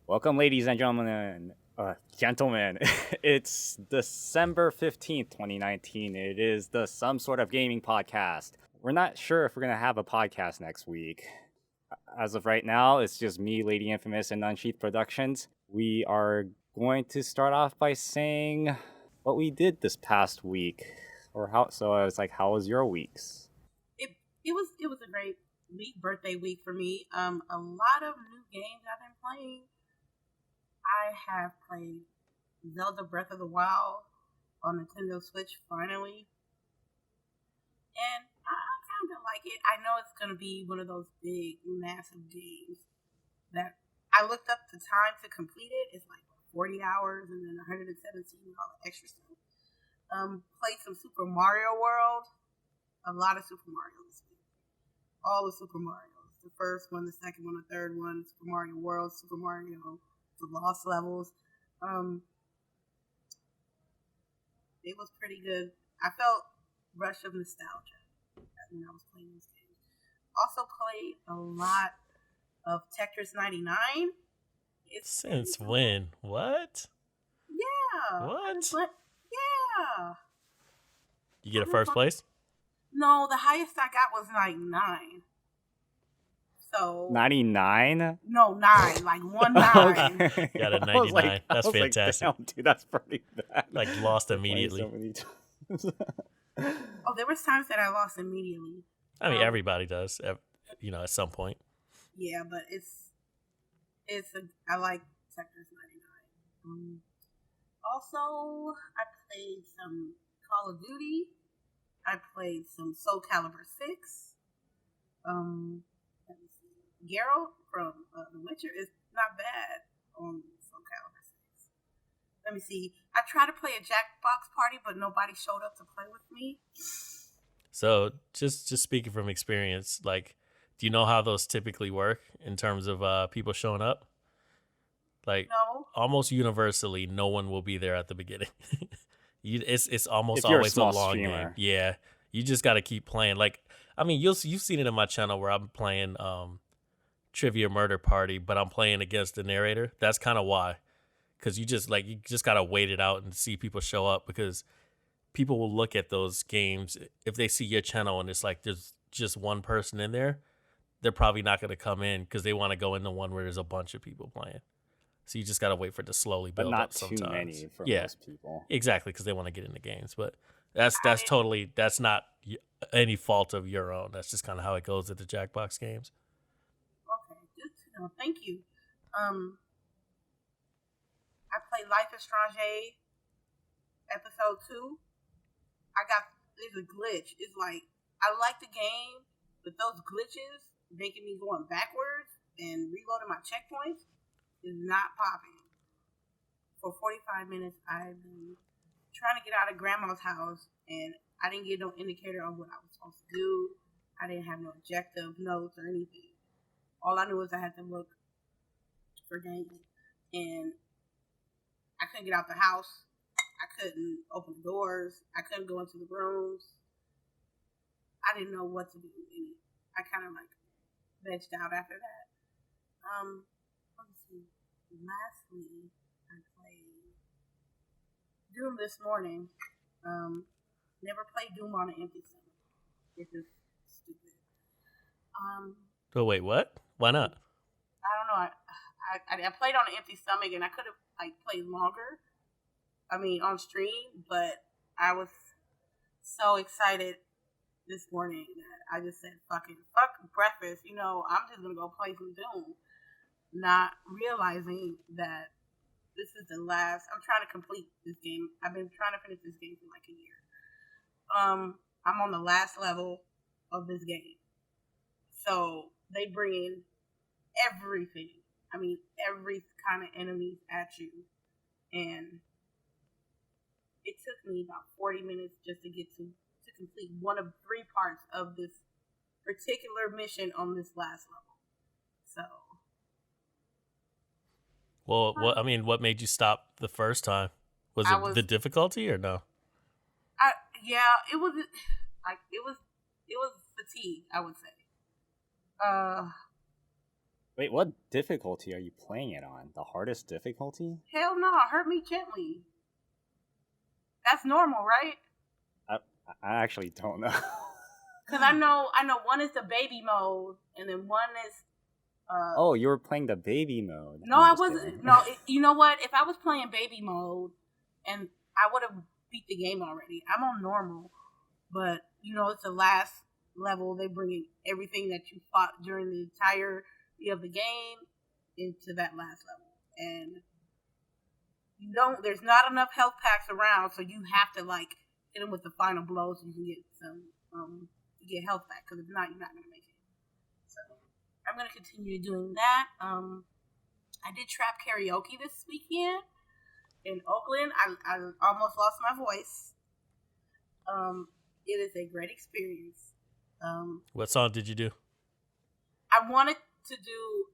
Welcome, ladies and gentlemen. It's December 15th, 2019. It is the Some Sort of Gaming podcast. We're not sure if we're going to have a podcast next week. As of right now, it's just me, LadyInfamous, and UnsheathedProductions. We are going to start off by saying what we did this past week. So I was like, how was your weeks? It was a great birthday week for me. A lot of new games I've been playing. I have played Zelda Breath of the Wild on Nintendo Switch finally. And I kind of like it. I know it's going to be one of those big, massive games that I looked up the time to complete it. It's like 40 hours and then 117 and all the extra stuff. Played some Super Mario World. A lot of Super Mario this week. All the Super Marios. The first one, the second one, the third one, Super Mario World, Super Mario, the Lost Levels. It was pretty good. I felt rush of nostalgia when I was playing this game. Also played a lot of Tetris 99. Since when? What? Yeah. What? Yeah. You get a first place? No, the highest I got was 99. So 99? No, 9, like 1 9. Okay. Got a 99. That's fantastic. Like, damn, dude, that's pretty bad. Like lost immediately. So many times. Oh, there was times that I lost immediately. I mean, everybody does, at some point. Yeah, but I like Tetris 99. Also, I played some Call of Duty. I played some Soul Calibur 6. Let me see. Geralt from The Witcher is not bad on Soul Calibur 6. Let me see. I tried to play a Jackbox party, but nobody showed up to play with me. So, just speaking from experience, like, do you know how those typically work in terms of people showing up? Like, No. Almost universally, no one will be there at the beginning. It's almost If you're always a small long streamer. game. Yeah, you just got to keep playing. Like, I mean, you've seen it in my channel where I'm playing Trivia Murder Party, but I'm playing against the narrator. That's kind of why, because you just gotta wait it out and see people show up, because people will look at those games if they see your channel and it's like there's just one person in there. They're probably not gonna come in because they want to go into one where there's a bunch of people playing. So you just gotta wait for it to slowly build up sometimes. But not too many for most people. Exactly, because they want to get into games. But that's not any fault of your own. That's just kind of how it goes at the Jackbox games. Okay, good to know. Thank you. I played Life is Strange episode 2. There's a glitch. It's like, I like the game, but those glitches making me going backwards and reloading my checkpoints is not popping. For 45 minutes, I've been trying to get out of grandma's house, and I didn't get no indicator on what I was supposed to do. I didn't have no objective notes or anything. All I knew was I had to look for games, and I couldn't get out the house. I couldn't open the doors. I couldn't go into the rooms. I didn't know what to do. And I kind of like vegged out after that. Let me see. Lastly, I played Doom this morning. Never played Doom on an empty stomach. It's just stupid. Oh wait, what? Why not? I don't know. I played on an empty stomach, and I could have played longer. I mean, on stream, but I was so excited this morning that I just said, fuck breakfast. I'm just gonna go play some Doom, not realizing that this is the last. I'm trying to complete this game. I've been trying to finish this game for like a year. I'm on the last level of this game, so they bring in everything. I mean, every kind of enemies at you, and it took me about 40 minutes just to get to complete one of 3 parts of this particular mission on this last level. So, well, what made you stop the first time? Was it the difficulty or no? It was fatigue, I would say. Wait, what difficulty are you playing it on? The hardest difficulty? Hell no, hurt me gently. That's normal, right? I actually don't know. Because I know one is the baby mode, and then one is... oh, you were playing the baby mode. No, I wasn't. No, you know what? If I was playing baby mode, and I would have beat the game already. I'm on normal, but it's the last level. They bring in everything that you fought during the entirety of the game into that last level, and there's not enough health packs around, so you have to hit them with the final blow so you can get some get health back, because if not, you're not gonna make it. So I'm gonna continue doing that. I did trap karaoke this weekend in Oakland. I almost lost my voice. It is a great experience. What song did you do? I wanted to do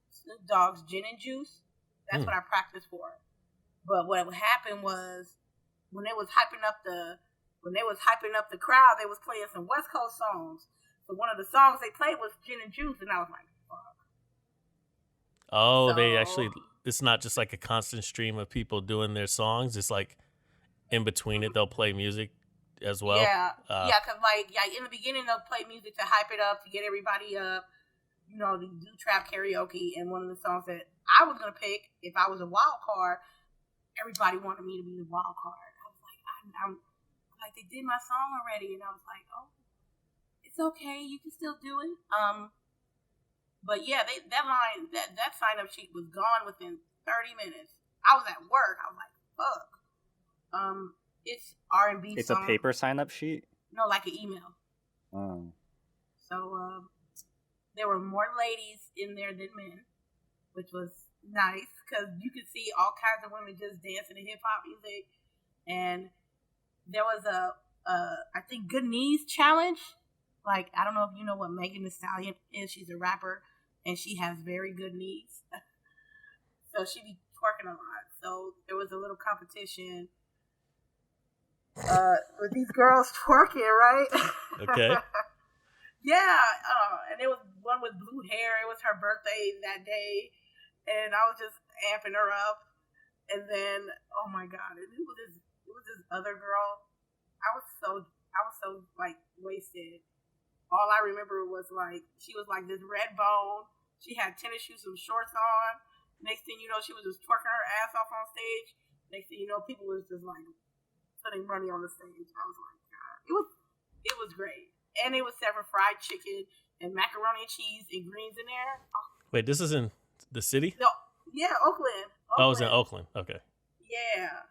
Snoop Dogg's Gin and Juice. That's what I practiced for. But what happened was when they was hyping up the crowd, they was playing some West Coast songs. So one of the songs they played was Gin and Juice, and I was like, fuck. Oh, they actually, it's not just like a constant stream of people doing their songs. It's like in between it, they'll play music as well. Yeah, because in the beginning, they'll play music to hype it up, to get everybody up, to do trap karaoke. And one of the songs that I was going to pick, if I was a wild card, everybody wanted me to be the wild card. I was like, I'm like, they did my song already. And I was like, oh, it's okay. You can still do it. But yeah, that sign-up sheet was gone within 30 minutes. I was at work. I was like, fuck. It's R&B It's song. a paper sign-up sheet? No, like an email. Oh. So there were more ladies in there than men, which was nice because you could see all kinds of women just dancing to hip-hop music. And there was I think, good knees challenge. Like, I don't know if you know what Megan Thee Stallion is. She's a rapper, and she has very good knees. So she be twerking a lot. So there was a little competition with these girls twerking, right? Okay. Yeah, and it was one with blue hair. It was her birthday that day, and I was just amping her up. And then, oh my god, it was this other girl. I was so like wasted. All I remember was she was like this red bone. She had tennis shoes, some shorts on. Next thing you know, she was just twerking her ass off on stage. Next thing you know, people was just like putting money on the stage. I was like, God, it was great, and it was several fried chicken and macaroni and cheese and greens in there. Oh. Wait, this is in the city? No, yeah, Oakland. Oh, it was in Oakland. Okay. Yeah.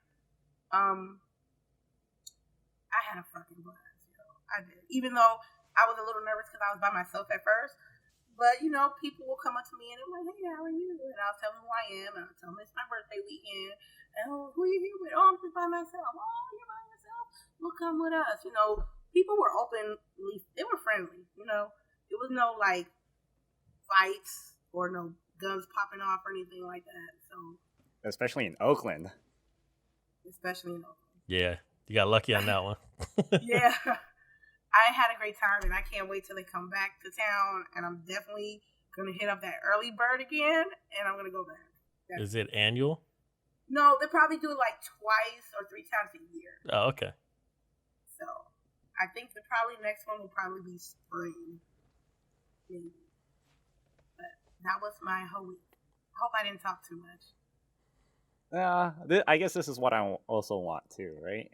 I had a fucking blast. I did, even though I was a little nervous because I was by myself at first. But, people will come up to me and they're like, hey, how are you? And I'll tell them who I am. And I'll tell them it's my birthday weekend. And, oh, who are you here with? Oh, I'm just by myself. Oh, you're by yourself? Well, come with us. People were openly, they were friendly. It was no, fights or no guns popping off or anything like that. So, especially in Oakland. Yeah, you got lucky on that one. Yeah. I had a great time, and I can't wait till they come back to town, and I'm definitely going to hit up that early bird again, and I'm going to go back. Is it annual? No, they probably do it twice or 3 times a year. Oh, okay. So, I think the next one will probably be spring. Maybe. But that was my whole week. I hope I didn't talk too much. I guess this is what I also want too, right?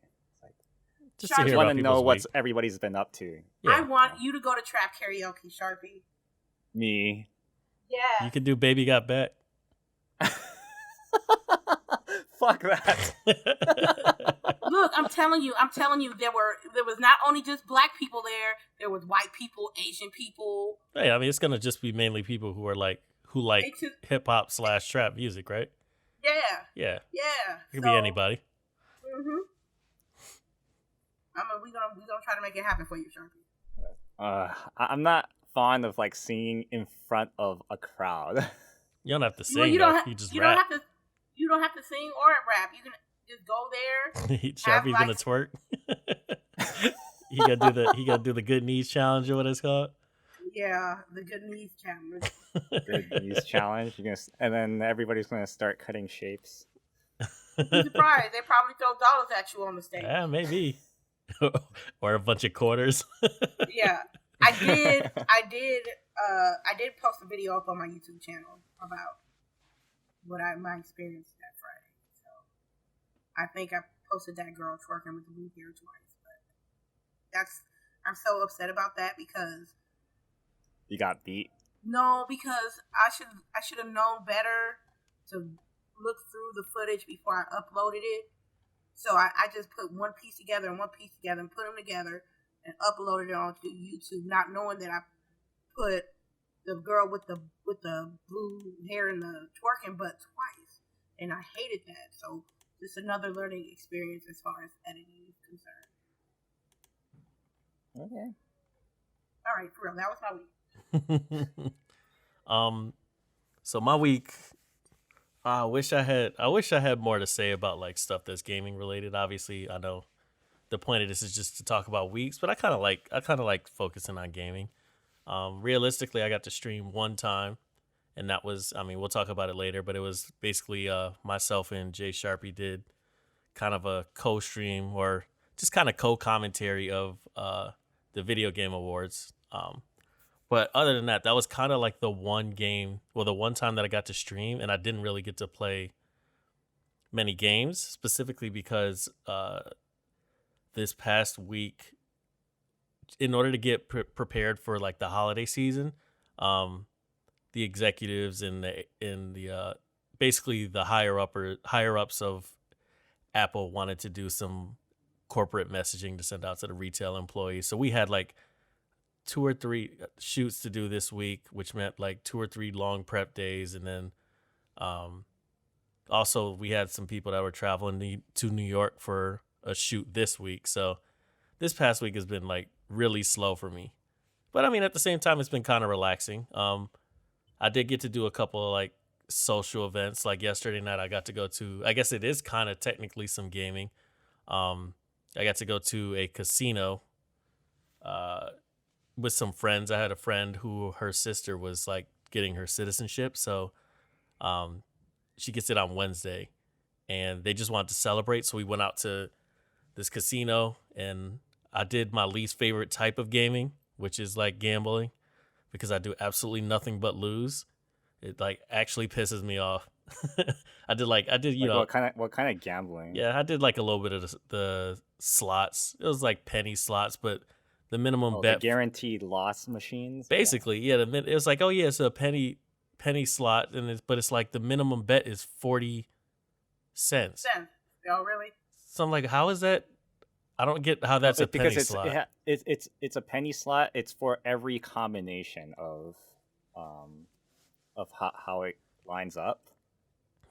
Just to hear want about to know what week. everybody's been up to. Yeah. I want you to go to trap karaoke, Sharpie. Me. Yeah. You can do Baby Got Back. Fuck that. Look, I'm telling you, there was not only just black people there was white people, Asian people. Hey, I mean, it's gonna just be mainly people who like hip hop / trap music, right? Yeah. It could be anybody. Mhm. We're gonna try to make it happen for you, Sharpie. I'm not fond of singing in front of a crowd. You don't have to sing. You just you rap. You don't have to sing or rap. You can just go there. Sharpie's gonna twerk. He gotta do the good knees challenge or what it's called. Yeah, the good knees challenge. Good use challenge. And then everybody's gonna start cutting shapes. You'd be surprised. They probably throw dollars at you on the stage. Yeah, maybe. Or a bunch of quarters. Yeah, I did post a video up on my YouTube channel about my experience that Friday. So I think I posted that girl twerking with the blue hair twice, but I'm so upset about that because You got beat. no, because I should have known better to look through the footage before I uploaded it. So I just put one piece together and put them together and uploaded it onto YouTube, not knowing that I put the girl with the blue hair and the twerking butt twice, and I hated that. So just another learning experience as far as editing is concerned. Okay. All right, for real, that was my week. So my week, I wish I had more to say about like stuff that's gaming related. Obviously, I know the point of this is just to talk about weeks, but I kind of like focusing on gaming. Realistically, I got to stream one time, and that was, I mean, we'll talk about it later, but it was basically myself and JSharpie did kind of a co-stream or just kind of co-commentary of the video game awards. But other than that, that was kind of like the one time that I got to stream, and I didn't really get to play many games, specifically because this past week, in order to get prepared for like the holiday season, the executives and the basically the higher ups of Apple wanted to do some corporate messaging to send out to the retail employees. So we had like 2 or 3 shoots to do this week, which meant like 2 or 3 long prep days, and then also we had some people that were traveling to New York for a shoot this week. So this past week has been like really slow for me, but I mean at the same time it's been kind of relaxing. I did get to do a couple of like social events. Like yesterday night I got to go to, I guess it is kind of technically some gaming. I got to go to a casino with some friends. I had a friend who her sister was like getting her citizenship, so she gets it on Wednesday, and they just wanted to celebrate. So we went out to this casino, and I did my least favorite type of gaming, which is like gambling, because I do absolutely nothing but lose. It like actually pisses me off. I did you know, what kind of gambling? Yeah, I did like a little bit of the slots. It was like penny slots, but the minimum bet, the guaranteed loss machines. Basically, yeah. It was like, oh yeah, it's a penny slot, but it's like the minimum bet is 40 cents. Oh, really? So I'm like, how is that? I don't get how that's a penny slot. It's a penny slot. It's for every combination of how it lines up.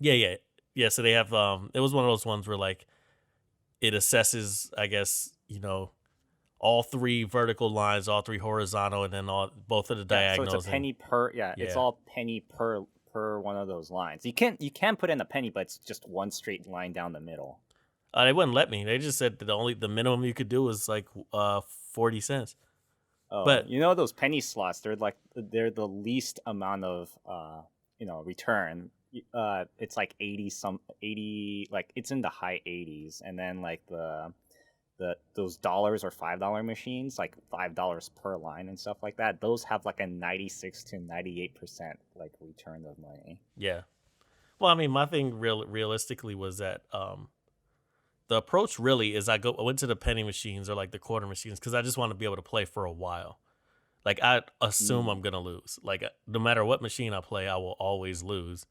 Yeah. So they have it was one of those ones where like it assesses, I guess, you know, all 3 vertical lines, all 3 horizontal, and then both of the diagonals. So it's a penny per. Yeah, it's all penny per one of those lines. You can put in a penny, but it's just one straight line down the middle. They wouldn't let me. They just said that the minimum you could do was like 40 cents. Oh, but you know those penny slots, they're the least amount of return. It's like 80, like it's in the high 80s, and then like those dollars or $5 machines, like $5 per line and stuff like that, those have like a 96 to 98% like return of money. Yeah. Well, I mean, my thing realistically was that the approach really is I went to the penny machines or like the quarter machines because I just want to be able to play for a while. Like I assume I'm gonna lose. Like no matter what machine I play, I will always lose,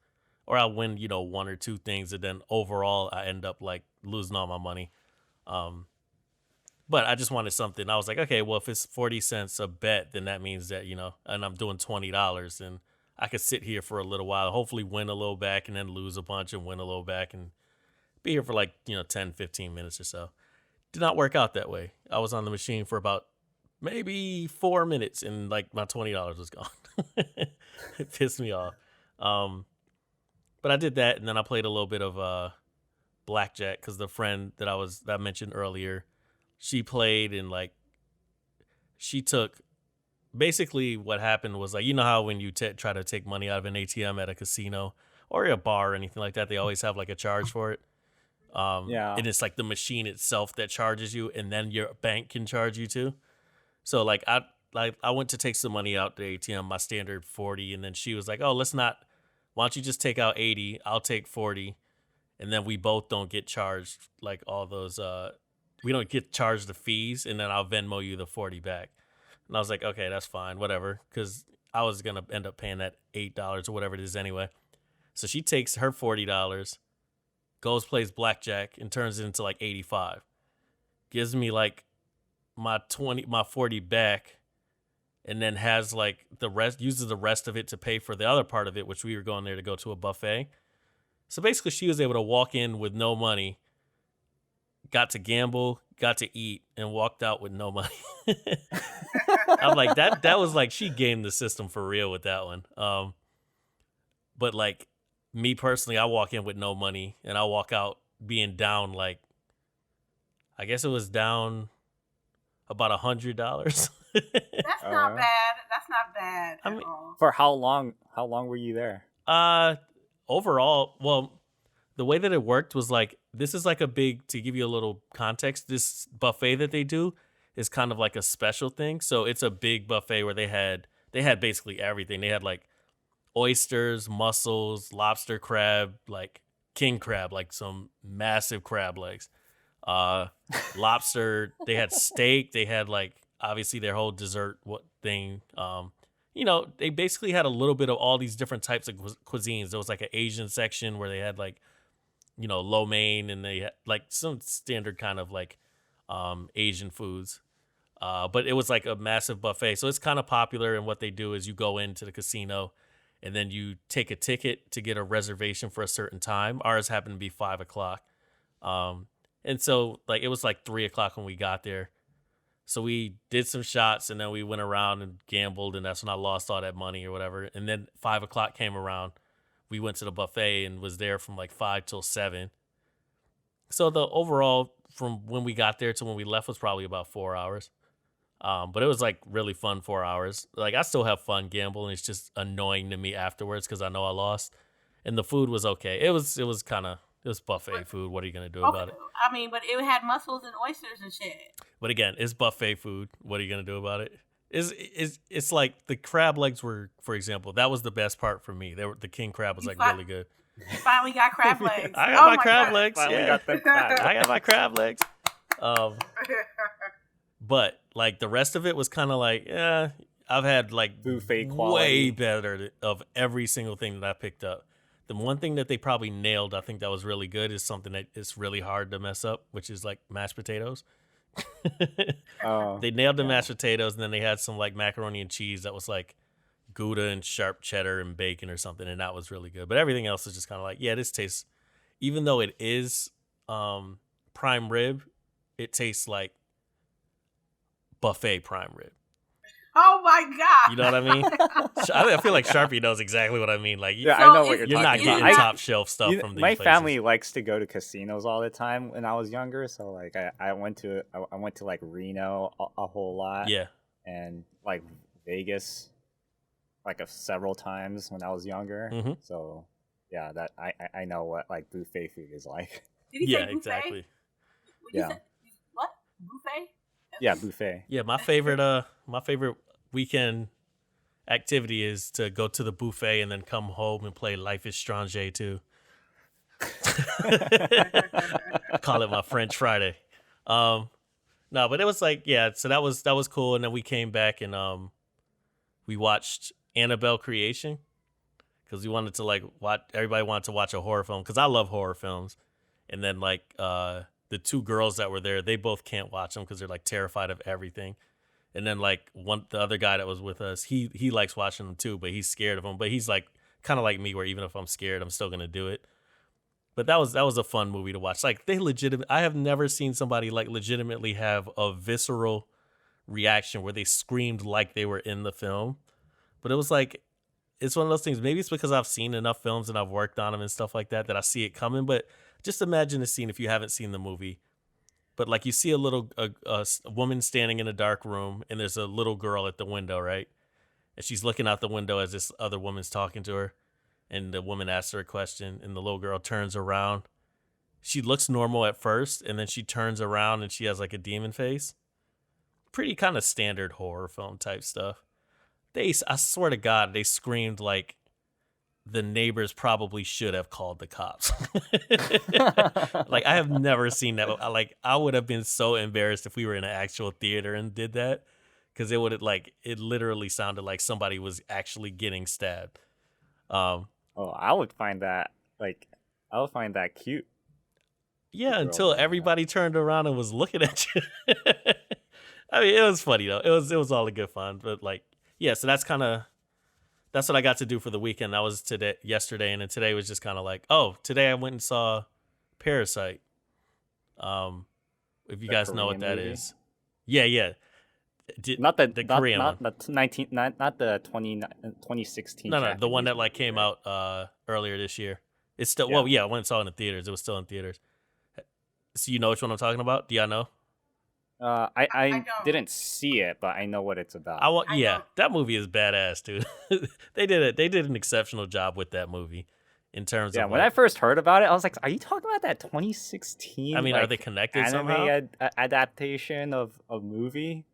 or I win, 1 or 2 things, and then overall I end up like losing all my money. But I just wanted something. I was like, okay, well, if it's 40 cents a bet, then that means that, and I'm doing $20, and I could sit here for a little while, hopefully win a little back and then lose a bunch and win a little back and be here for like, 10, 15 minutes or so. Did not work out that way. I was on the machine for about maybe 4 minutes and like my $20 was gone. It pissed me off. But I did that, and then I played a little bit of blackjack because the friend that I mentioned earlier, she played and like she took basically what happened was like, you know how when you try to take money out of an ATM at a casino or a bar or anything like that, they always have like a charge for it. Yeah. And it's like the machine itself that charges you, and then your bank can charge you too. So like I went to take some money out the ATM, my standard 40, and then she was like, "Oh, why don't you just take out 80? I'll take 40." And then we both don't get charged like all those we don't get charged the fees, and then I'll Venmo you the 40 back. And I was like, "Okay, that's fine, whatever," cuz I was going to end up paying that $8 or whatever it is anyway. So she takes her $40, goes plays blackjack and turns it into like 85. Gives me like my 40 back, and then has like uses the rest of it to pay for the other part of it, which we were going there to go to a buffet. So basically she was able to walk in with no money, got to gamble, got to eat, and walked out with no money. I'm like, that was like, she gamed the system for real with that one. But like me personally, I walk in with no money and I walk out being down like, I guess it was down about $100. That's not bad. That's not bad at all. For how long? How long were you there? Overall, well, the way that it worked was like, this is like to give you a little context, this buffet that they do is kind of like a special thing. So it's a big buffet where they had basically everything. They had like oysters, mussels, lobster, crab, like king crab, like some massive crab legs. Lobster, they had steak, they had like obviously their whole dessert thing. They basically had a little bit of all these different types of cuisines. There was like an Asian section where they had like, lo mein, and they had like some standard kind of like Asian foods. But it was like a massive buffet. So it's kind of popular, and what they do is you go into the casino and then you take a ticket to get a reservation for a certain time. Ours happened to be 5:00. And so like it was like 3:00 when we got there. So we did some shots, and then we went around and gambled, and that's when I lost all that money or whatever. And then 5:00 came around. We went to the buffet and was there from like 5 till 7. So the overall from when we got there to when we left was probably about 4 hours. But it was like really fun 4 hours. Like I still have fun gambling. It's just annoying to me afterwards because I know I lost. And the food was okay. It was buffet food. What are you gonna do about it? I mean, but it had mussels and oysters and shit. But again, it's buffet food. What are you gonna do about it? It's like the crab legs were, for example, that was the best part for me. The king crab was like really good. You finally got crab legs. I got my crab legs. Finally Yeah. got I got my crab legs. But like the rest of it was kind of like, I've had like buffet quality. Way better of every single thing that I picked up. The one thing that they probably nailed, I think that was really good, is something that is really hard to mess up, which is like mashed potatoes. They nailed the mashed potatoes, and then they had some like macaroni and cheese that was like Gouda and sharp cheddar and bacon or something, and that was really good. But everything else is just kind of like, yeah, this tastes, even though it is prime rib, it tastes like buffet prime rib. Oh my god! You know what I mean? I feel like Sharpie knows exactly what I mean. Like, Yeah, I know what you're not talking getting about. top shelf stuff from these My places. family likes to go to casinos all the time when I was younger, so like I went to like Reno a whole lot. Yeah. And like Vegas like several times when I was younger. Mm-hmm. So yeah, that I know what like buffet food is like. Did he say buffet? Exactly. Yeah. What? Buffet? Yeah, buffet. Yeah, my favorite weekend activity is to go to the buffet and then come home and play Life is Strange 2. I call it my French Friday. No, but it was like, yeah, so that was cool. And then we came back and we watched Annabelle Creation because we wanted to like everybody wanted to watch a horror film because I love horror films. And then like the two girls that were there, they both can't watch them because they're like terrified of everything. And then like the other guy that was with us, he likes watching them too, but he's scared of them. But he's like kind of like me, where even if I'm scared, I'm still gonna do it. But that was a fun movie to watch. Like I have never seen somebody like legitimately have a visceral reaction where they screamed like they were in the film. But it was like, it's one of those things. Maybe it's because I've seen enough films and I've worked on them and stuff like that I see it coming. But just imagine the scene if you haven't seen the movie. but like you see a woman standing in a dark room, and there's a little girl at the window, right? And she's looking out the window as this other woman's talking to her, and the woman asks her a question, and the little girl turns around. She looks normal at first, and then she turns around and she has like a demon face. Pretty kind of standard horror film type stuff. I swear to God, they screamed like the neighbors probably should have called the cops. Like, I have never seen that. Like, I would have been so embarrassed if we were in an actual theater and did that, because it literally sounded like somebody was actually getting stabbed. I would find that cute. Yeah, until everybody turned around and was looking at you. I mean, it was funny though. It was all a good fun, but like, yeah. So that's what I got to do for the weekend. That was yesterday, and then today was just kind of like, today I went and saw Parasite. If you guys know what that is, yeah. Not the Korean not one. Not the 2016. No, the Japanese one that like movie, came right? out earlier this year. It's still Yeah. I went and saw it in the theaters. It was still in theaters. So you know which one I'm talking about? Do y'all know? I don't. didn't see it, but I know what it's about. I don't. That movie is badass, dude. They did an exceptional job with that movie in terms Yeah, of when I first heard about it, I was like, "Are you talking about that 2016?" I mean, are they connected anime somehow? adaptation of a movie,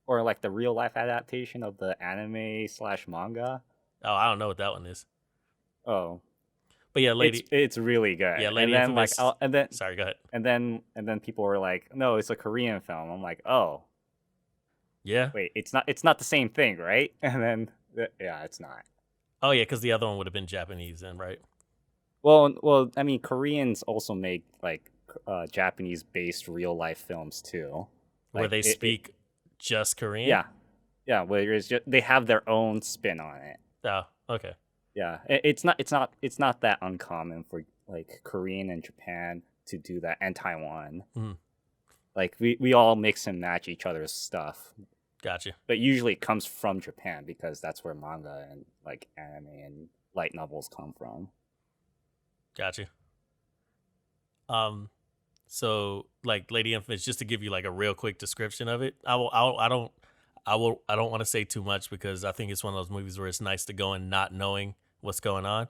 or like the real life adaptation of the anime / manga? Oh, I don't know what that one is. Oh, But yeah, it's really good. Yeah, and then LadyInfamous. Sorry, go ahead. and then people were like, "No, it's a Korean film." I'm like, "Oh, Yeah. wait, it's not the same thing, right?" And then yeah, it's not. Oh yeah, because the other one would have been Japanese then, right? Well, I mean, Koreans also make like Japanese-based real life films too, Where like they speak just Korean. Yeah, where it's just they have their own spin on it. Oh, okay. Yeah, it's not that uncommon for like Korean and Japan to do that, and Taiwan. Mhm. Like we all mix and match each other's stuff, Gotcha. but usually it comes from Japan because that's where manga and like anime and light novels come from. Gotcha. So like Lady Infamous, just to give you like a real quick description of it, I don't want to say too much because I think it's one of those movies where it's nice to go in not knowing what's going on.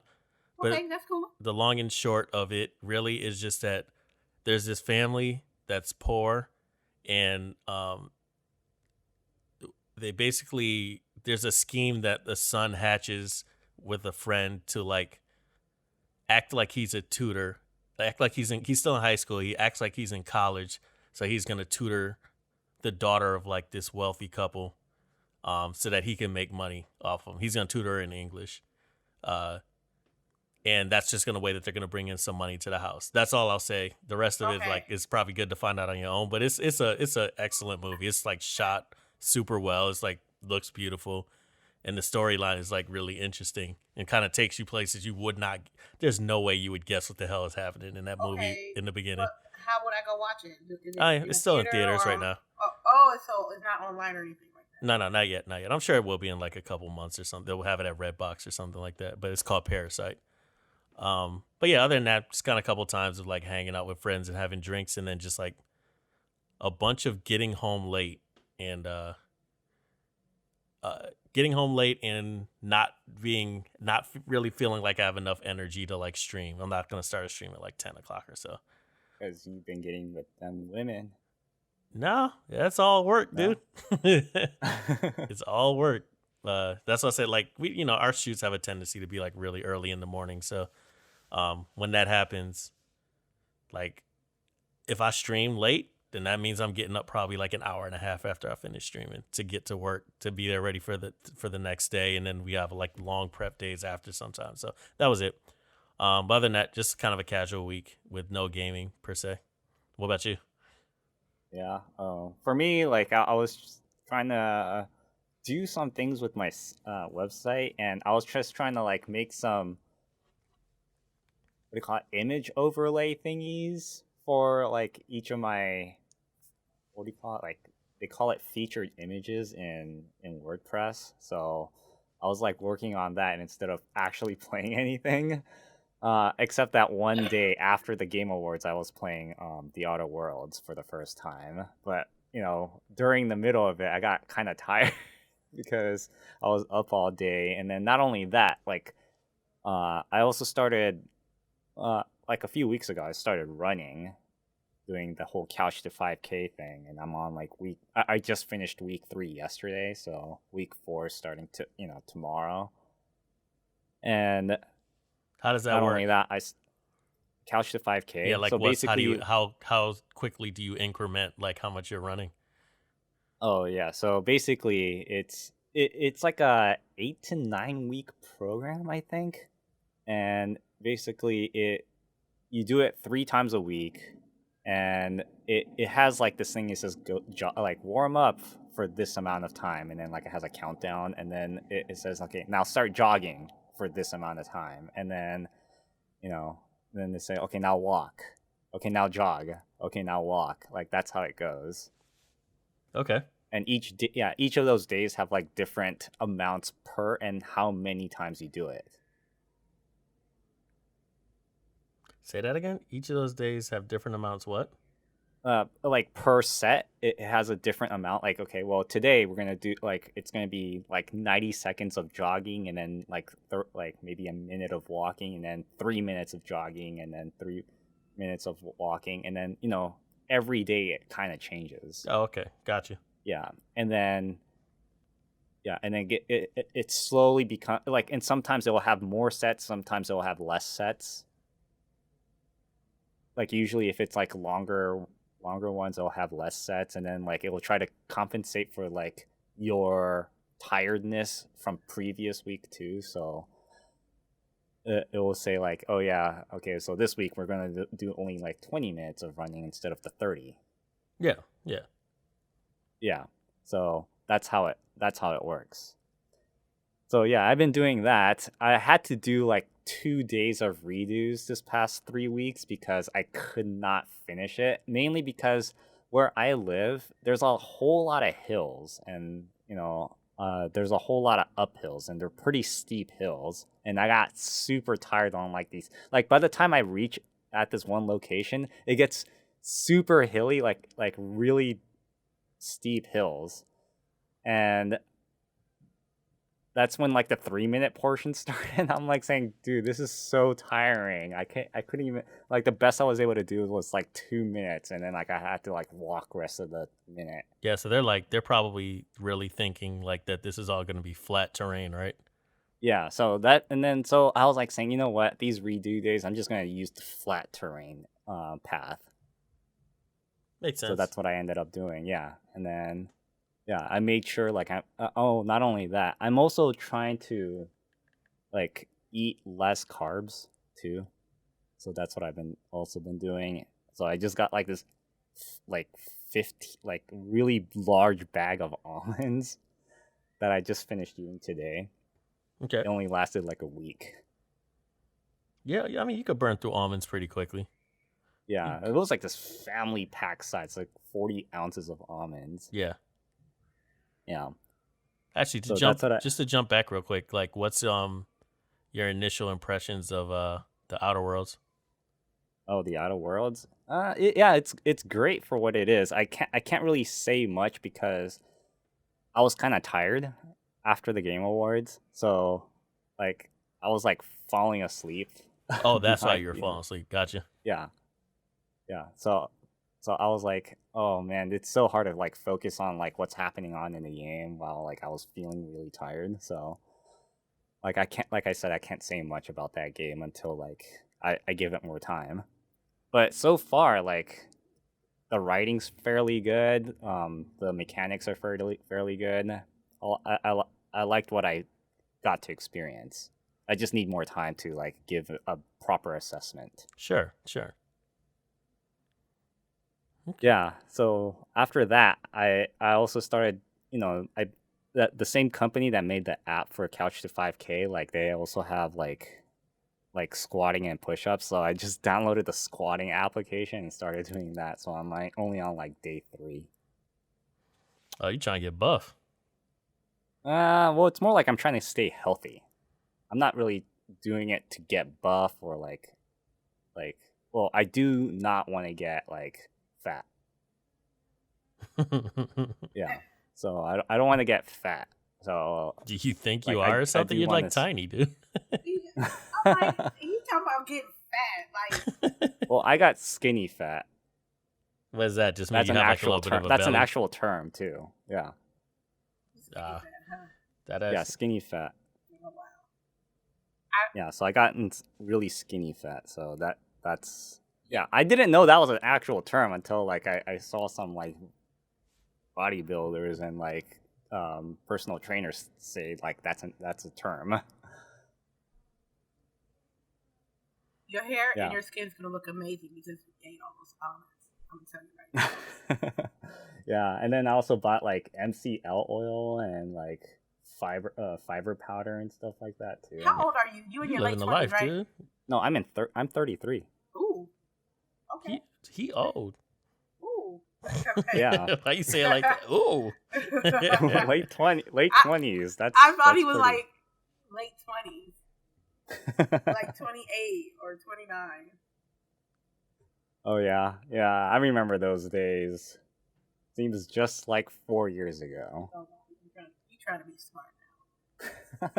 But Okay, that's cool. the long and short of it really is just that there's this family that's poor, and they basically, there's a scheme that the son hatches with a friend to like act like he's a tutor, act like he's still in high school. He acts like he's in college, so he's gonna tutor the daughter of like this wealthy couple, so that he can make money off them. He's gonna tutor her in English, and that's just gonna way that they're gonna bring in some money to the house. That's all I'll say. The rest of it, Okay. like, it's probably good to find out on your own. But it's a excellent movie. It's like shot super well. It's like looks beautiful, and the storyline is like really interesting and kind of takes you places you would not. There's no way you would guess what the hell is happening in that movie Okay, in the beginning. But how would I go watch it? Is it It's a still in theater theaters or- right now. So it's not online or anything like that. No, not yet. I'm sure it will be in like a couple months or something. They'll have it at Redbox or something like that. But it's called Parasite. But yeah, other than that, just kind of a couple times of like hanging out with friends and having drinks, and then just like a bunch of getting home late and not really feeling like I have enough energy to like stream. I'm not gonna start a stream at like 10 o'clock or so. Because you've been getting with them women. No, that's all work, No? dude. It's all work. That's what I said. Like our shoots have a tendency to be like really early in the morning. So, when that happens, like if I stream late, then that means I'm getting up probably like an hour and a half after I finish streaming to get to work, to be there ready for the next day. And then we have like long prep days after sometimes. So that was it. But other than that, just kind of a casual week with no gaming per se. What about you? Yeah. For me, like I was just trying to do some things with my website, and I was just trying to like make some, what do you call it, image overlay thingies for like each of my, what do you call it, like they call it featured images in WordPress. So I was like working on that, and instead of actually playing anything, Except that one day after the Game Awards, I was playing the Outer Worlds for the first time. But during the middle of it, I got kind of tired because I was up all day, and then not only that, like I also started like a few weeks ago. I started running, doing the whole couch to 5K thing, and I'm on like I just finished week 3 yesterday, so week 4 is starting to tomorrow. And How does that not work? only that, couch to 5K. Yeah, like so basically, how quickly do you increment like how much you're running? oh yeah, so basically it's like a 8 to 9 week program, I think, and basically you do it 3 times a week, and it has like this thing. It says like warm up for this amount of time, and then like it has a countdown, and then it says, okay, now start jogging for this amount of time, and then then they say, okay, now walk, okay, now jog, okay, now walk. Like that's how it goes. Okay. And each of those days have like different amounts per and how many times you do it. Say that again. Each of those days have different amounts. What? Like per set, it has a different amount. Like, okay, well, today we're gonna do like it's gonna be like 90 seconds of jogging, and then like maybe a minute of walking, and then 3 minutes of jogging, and then 3 minutes of walking, and then every day it kind of changes. Oh, okay, gotcha. Yeah, and then it slowly become like, and sometimes it will have more sets, sometimes it will have less sets. Like usually if it's like longer ones, it'll have less sets, and then like it will try to compensate for like your tiredness from previous week too. So it will say like, oh yeah, okay, so this week we're gonna do only like 20 minutes of running instead of the 30. Yeah. So that's how it works. So yeah, I've been doing that. I had to do like 2 days of redos this past 3 weeks because I could not finish it. Mainly because where I live, there's a whole lot of hills, and there's a whole lot of uphills, and they're pretty steep hills. And I got super tired on like these. Like by the time I reach at this one location, it gets super hilly, like really steep hills, and that's when like the 3-minute portion started. I'm like saying, dude, this is so tiring. I couldn't even, like, the best I was able to do was like 2 minutes, and then like I had to like walk rest of the minute. Yeah, so they're probably really thinking like that this is all going to be flat terrain, right? Yeah, so I was like saying, you know what, these redo days, I'm just gonna use the flat terrain path. Makes sense. So that's what I ended up doing. Yeah, and then I made sure like not only that, I'm also trying to like eat less carbs too. So that's what I've been doing. So I just got like this like 50 like really large bag of almonds that I just finished eating today. Okay. It only lasted like a week. Yeah, I mean you could burn through almonds pretty quickly. Yeah, it was like this family pack size, like 40 ounces of almonds. Yeah. Yeah. Actually, just to jump back real quick, like what's your initial impressions of the Outer Worlds? Oh, the Outer Worlds. It's great for what it is. I can't really say much because I was kind of tired after the Game Awards, so like I was like falling asleep. Oh, that's why you were falling asleep. Gotcha. Yeah. So I was like, oh man, it's so hard to like focus on like what's happening on in the game while like I was feeling really tired. So like I can't say much about that game until like I give it more time. But so far, like the writing's fairly good. The mechanics are fairly good. I liked what I got to experience. I just need more time to like give a proper assessment. Sure. Okay. Yeah. So after that, I also started, the same company that made the app for Couch to 5K, like they also have like squatting and push-ups. So I just downloaded the squatting application and started doing that. So I'm like only on like day 3. Oh, you trying to get buff? Well, it's more like I'm trying to stay healthy. I'm not really doing it to get buff or well, I do not want to get like fat. Yeah. So I don't want to get fat. So Do you think like, you are I or something? do You're want like to. tiny, dude. I'm like, you talking about getting fat? Like, Well, I got skinny fat. What does that just mean? That's You an have like a actual little bit term. of a That's an belly? actual term too. Yeah. Ah, fat, huh? that Yeah, is. skinny fat. Oh, wow. Yeah, so I got really skinny fat. So that's yeah. I didn't know that was an actual term until like I saw some like bodybuilders and like personal trainers say like that's a term. Your hair Yeah. and your skin's gonna look amazing because you ate all those olives. I'm telling you right now. Yeah, and then I also bought like MCL oil and like fiber powder and stuff like that too. How old are you? You in You your late living the 20s, life, right? dude. No, I'm 33. Ooh. Okay. He old. Ooh. Yeah. Why you say it like that? Ooh. late 20s. That's I thought that's he was pretty. like late 20s, like 28 or 29. Oh yeah, yeah. I remember those days. Seems just like 4 years ago. Oh, you trying to be smart now.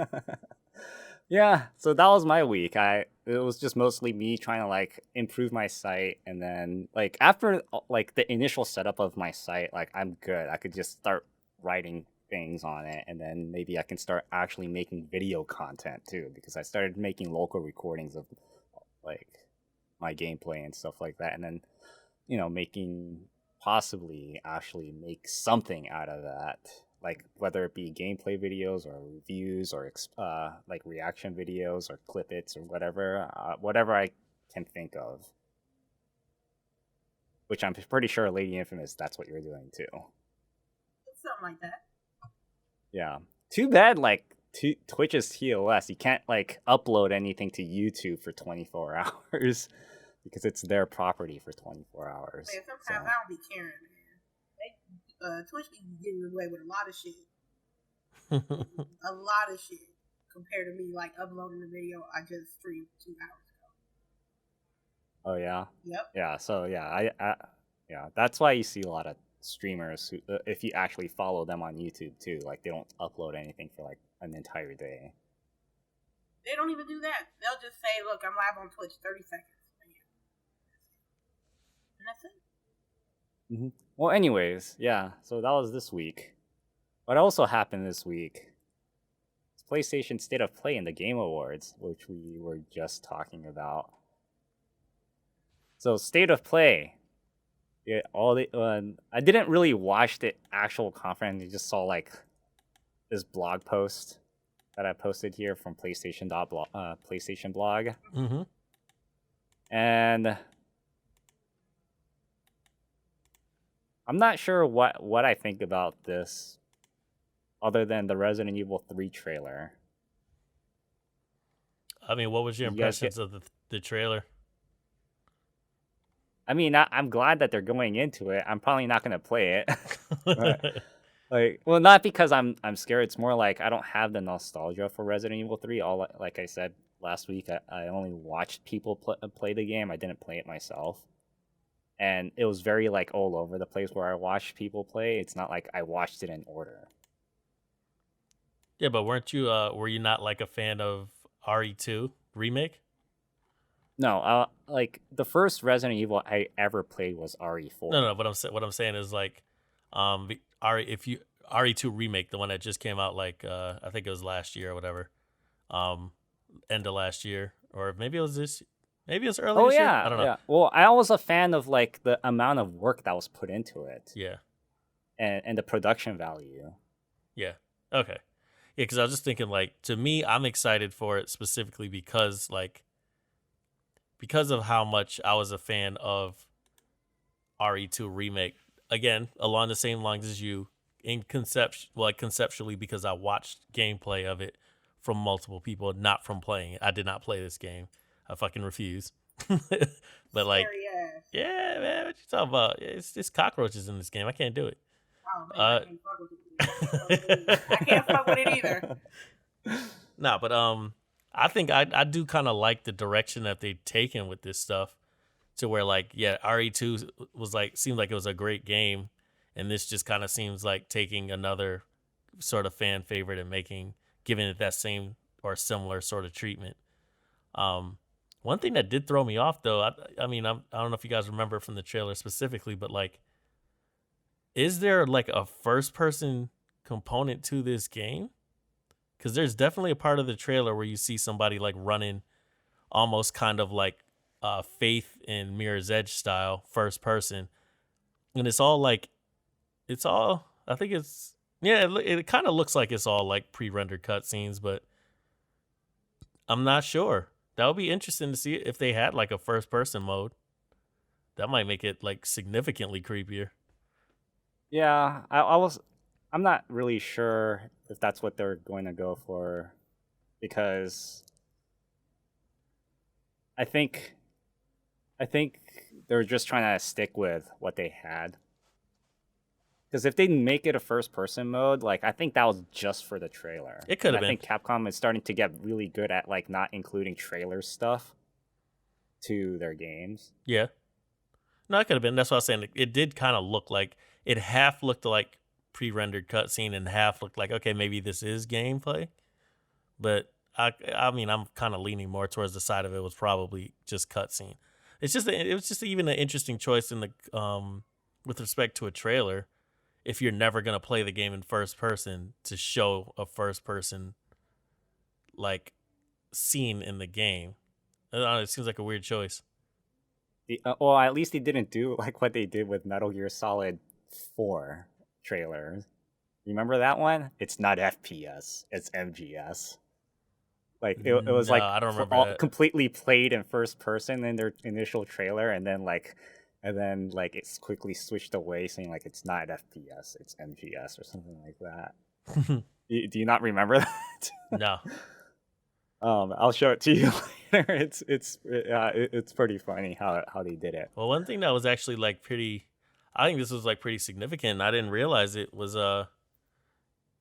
Yeah, so that was my week. It was just mostly me trying to like improve my site, and then like after like the initial setup of my site, like I'm good. I could just start writing things on it, and then maybe I can start actually making video content too, because I started making local recordings of like my gameplay and stuff like that, and then making possibly actually make something out of that, like whether it be gameplay videos or reviews or like reaction videos or clip-its or whatever I can think of, which I'm pretty sure LadyInfamous, that's what you're doing too. Something like that. Yeah, too bad like Twitch's TOS, you can't like upload anything to YouTube for 24 hours because it's their property for 24 hours. Man, sometimes I don't be caring, man. Twitch be getting away with a lot of shit. A lot of shit compared to me, like uploading the video I just streamed 2 hours ago. Oh yeah. Yep. Yeah. So yeah, yeah, that's why you see a lot of streamers who, if you actually follow them on YouTube too, like they don't upload anything for like an entire day. They don't even do that. They'll just say, "Look, I'm live on Twitch, 30 seconds." And that's it. Mm-hmm. Well, anyways, yeah. So that was this week. What also happened this week is PlayStation State of Play in the Game Awards, which we were just talking about. So State of Play, yeah, I didn't really watch the actual conference. I just saw like this blog post that I posted here from PlayStation blog, Mm-hmm. and I'm not sure what I think about this, other than the Resident Evil 3 trailer. I mean, what was your You guys impressions of the trailer? I mean, I'm glad that they're going into it. I'm probably not going to play it. But, like, well, not because I'm scared. It's more like I don't have the nostalgia for Resident Evil 3. Like I said last week, I only watched people play the game. I didn't play it myself. And it was very like all over the place where I watched people play. It's not like I watched it in order. Yeah, but were you not like a fan of RE2 remake? No, like the first Resident Evil I ever played was RE4. No. What I'm saying is like, RE2 remake, the one that just came out like I think it was last year or whatever, end of last year, or maybe it was this. Maybe it's early this year. I don't know. Yeah. Well, I was a fan of like the amount of work that was put into it. Yeah. And the production value. Yeah. Okay. Yeah, because I was just thinking, like, to me, I'm excited for it specifically because of how much I was a fan of RE2 remake. Again, along the same lines as you, conceptually, because I watched gameplay of it from multiple people, not from playing it. I did not play this game. I fucking refuse. But like, Scary ass. yeah, man, what you talking about? It's cockroaches in this game. I can't do it. Oh, man, I can't fuck with it. I can't fuck with it either. Nah, but I think I do kind of like the direction that they've taken with this stuff, to where like RE2 was like seemed like it was a great game, and this just kind of seems like taking another sort of fan favorite and giving it that same or similar sort of treatment. One thing that did throw me off though, I mean I don't know if you guys remember from the trailer specifically, but like, is there like a first person component to this game? Because there's definitely a part of the trailer where you see somebody like running almost kind of like Faith in Mirror's Edge style first person. And I think it's, it kind of looks like it's all like pre-rendered cutscenes, but I'm not sure. That would be interesting to see if they had like a first person mode. That might make it like significantly creepier. Yeah, I'm not really sure if that's what they're going to go for, because I think they're just trying to stick with what they had. Because if they make it a first-person mode, like, I think that was just for the trailer. It could have been. I think Capcom is starting to get really good at like not including trailer stuff to their games. Yeah. No, it could have been. That's what I was saying. It did kind of look like, it half looked like pre-rendered cutscene and half looked like, okay, maybe this is gameplay. But I mean, I'm kind of leaning more towards the side of it was probably just cutscene. It was just even an interesting choice in the with respect to a trailer. If you're never gonna play the game in first person, to show a first person like scene in the game, I don't know, it seems like a weird choice. Well, at least they didn't do like what they did with Metal Gear Solid 4 trailers. Remember that one? It's not FPS, it's MGS. Like it was like I don't remember that. Completely played in first person in their initial trailer, and then it's quickly switched away, saying like it's not FPS, it's MGS or something like that. Do you not remember that? No. I'll show it to you later. It's pretty funny how they did it. Well, one thing that was actually like I think this was like pretty significant, and I didn't realize it, was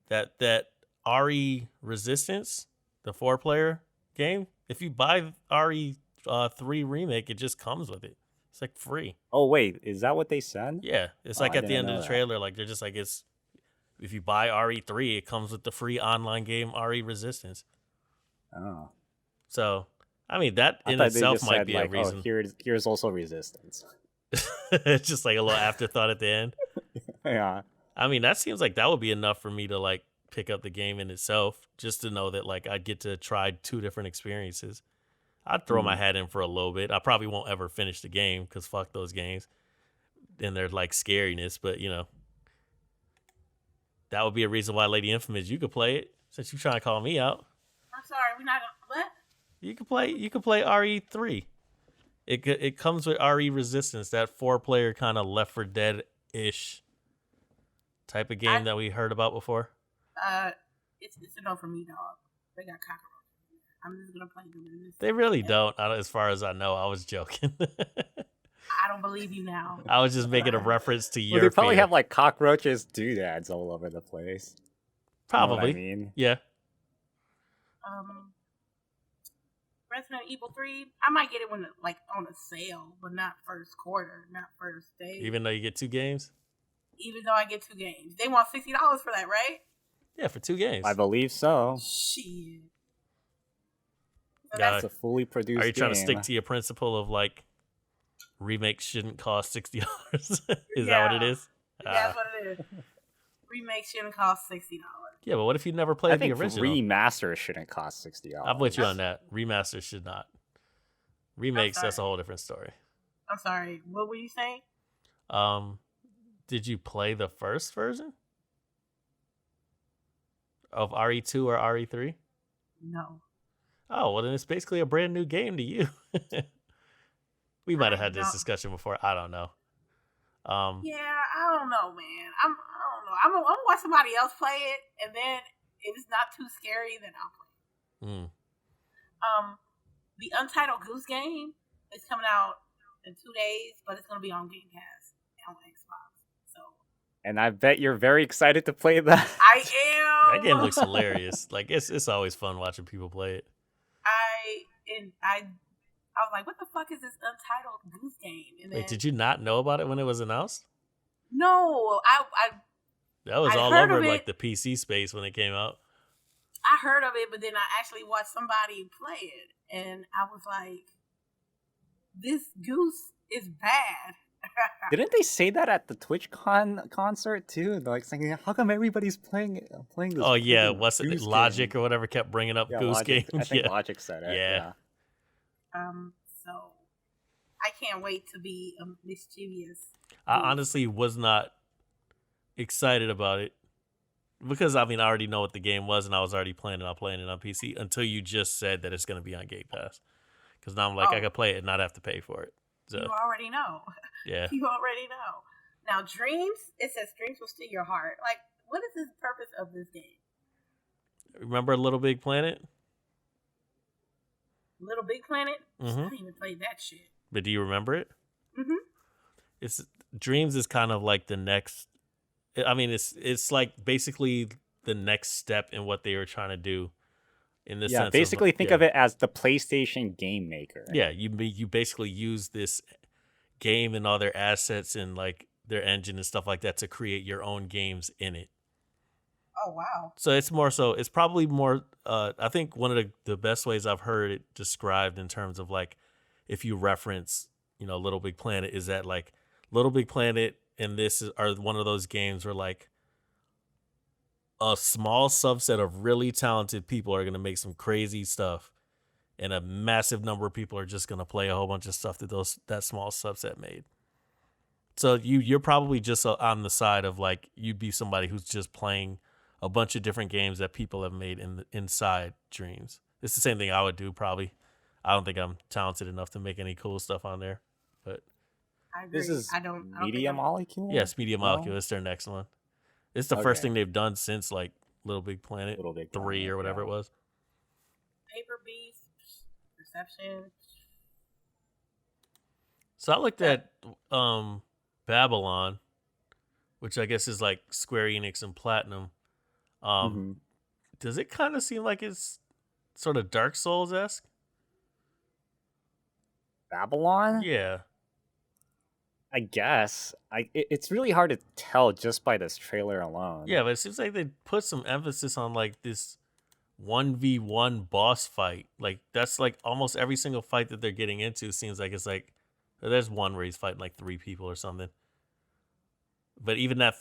that RE Resistance, the 4-player game. If you buy RE3 remake, it just comes with it. It's like free. Oh wait, is that what they said? Yeah, it's like at the end of the trailer, like they're just like, it's, if you buy RE3, it comes with the free online game RE Resistance. Oh. So, I mean, that in itself might be a reason. Oh, here's also Resistance. It's just like a little afterthought at the end. Yeah. I mean, that seems like that would be enough for me to like pick up the game in itself, just to know that like I'd get to try 2 different experiences. I'd throw my hat in for a little bit. I probably won't ever finish the game because fuck those games and their like scariness, but you know, that would be a reason why LadyInfamous, you could play it, since you're trying to call me out. I'm sorry, we're not gonna what? You could play RE3. It comes with RE Resistance, that 4-player kind of Left 4 Dead-ish type of game that we heard about before. It's a no for me, dog. They got cockroaches. I'm just gonna play them. They really don't, as far as I know. I was joking. I don't believe you now. I was just making a reference to your. They probably have like cockroaches, doodads all over the place. Probably. You know what I mean? Yeah. Resident Evil 3, I might get it when like on a sale, but not first quarter, not first day. Even though you get 2 games? Even though I get 2 games. They want $60 for that, right? Yeah, for 2 games. I believe so. Shit. So that's a fully produced game. Are you trying to stick to your principle of like remakes shouldn't cost $60? Is that what it is? That's what it is. Remakes shouldn't cost $60. Yeah, but what if you never played the original? Remasters shouldn't cost $60. I'm with you on that. Remasters should not. Remakes, that's a whole different story. I'm sorry. What were you saying? Did you play the first version of RE2 or RE3? No. Oh, well then it's basically a brand new game to you. We might have had this discussion before. I don't know. Yeah, I don't know, man. I don't know. I'm gonna watch somebody else play it, and then if it's not too scary, then I'll play it. The Untitled Goose Game is coming out in 2 days, but it's gonna be on Game Pass on Xbox. So. And I bet you're very excited to play that. I am. That game looks hilarious. Like it's always fun watching people play it. and I was like, what the fuck is this Untitled Goose Game? And then, Wait, did you not know about it when it was announced? No, That was I all heard over of it. like the PC space when it came out. I heard of it, but then I actually watched somebody play it, and I was like, this goose is bad. Didn't they say that at the TwitchCon concert too? They're like saying, "How come everybody's playing this?" Oh yeah, freaking what's it? Goose Logic game?" or whatever kept bringing up Yeah, Goose Logic. Game. I think Yeah. Logic said it. Yeah. Yeah. So I can't wait to be a mischievous. I goose. honestly was not excited about it because I mean I already know what the game was and I was already playing it. I'm playing it on PC until you just said that it's going to be on Game Pass. Because now I'm like I could play it and not have to pay for it. So You already know. yeah. You already know. Now, Dreams, it says Dreams will steal your heart. Like, what is the purpose of this game? Remember Little Big Planet? Little Big Planet? Mm-hmm. I didn't even play that shit. But do you remember it? Mm-hmm. It's Dreams is kind of like the next. I mean, it's like basically the next step in what they were trying to do. In the sense, basically think yeah. of it as the PlayStation game maker. Yeah, you basically use this game and all their assets and like their engine and stuff like that to create your own games in it. Oh wow! So it's probably more. I think one of the best ways I've heard it described in terms of like if you reference Little Big Planet is that like Little Big Planet and this are one of those games where like a small subset of really talented people are going to make some crazy stuff and a massive number of people are just going to play a whole bunch of stuff that small subset made. So you're probably just on the side of like you'd be somebody who's just playing a bunch of different games that people have made inside Dreams. It's the same thing I would do probably. I don't think I'm talented enough to make any cool stuff on there, but I agree. This is I don't Media Molecule? yes, Media Molecule. No? It's their next one. It's the first thing they've done since like Little Big Planet, Little Big 3 Planet, or whatever it was. Paper Beast, Perception. So I looked at Babylon, which I guess is like Square Enix and Platinum. Does it kind of seem like it's sort of Dark Souls-esque? Babylon? Yeah. I guess. It's really hard to tell just by this trailer alone. Yeah, but it seems like they put some emphasis on like this 1v1 boss fight. Like that's like almost every single fight that they're getting into seems like it's like there's one where he's fighting like 3 people or something. But even the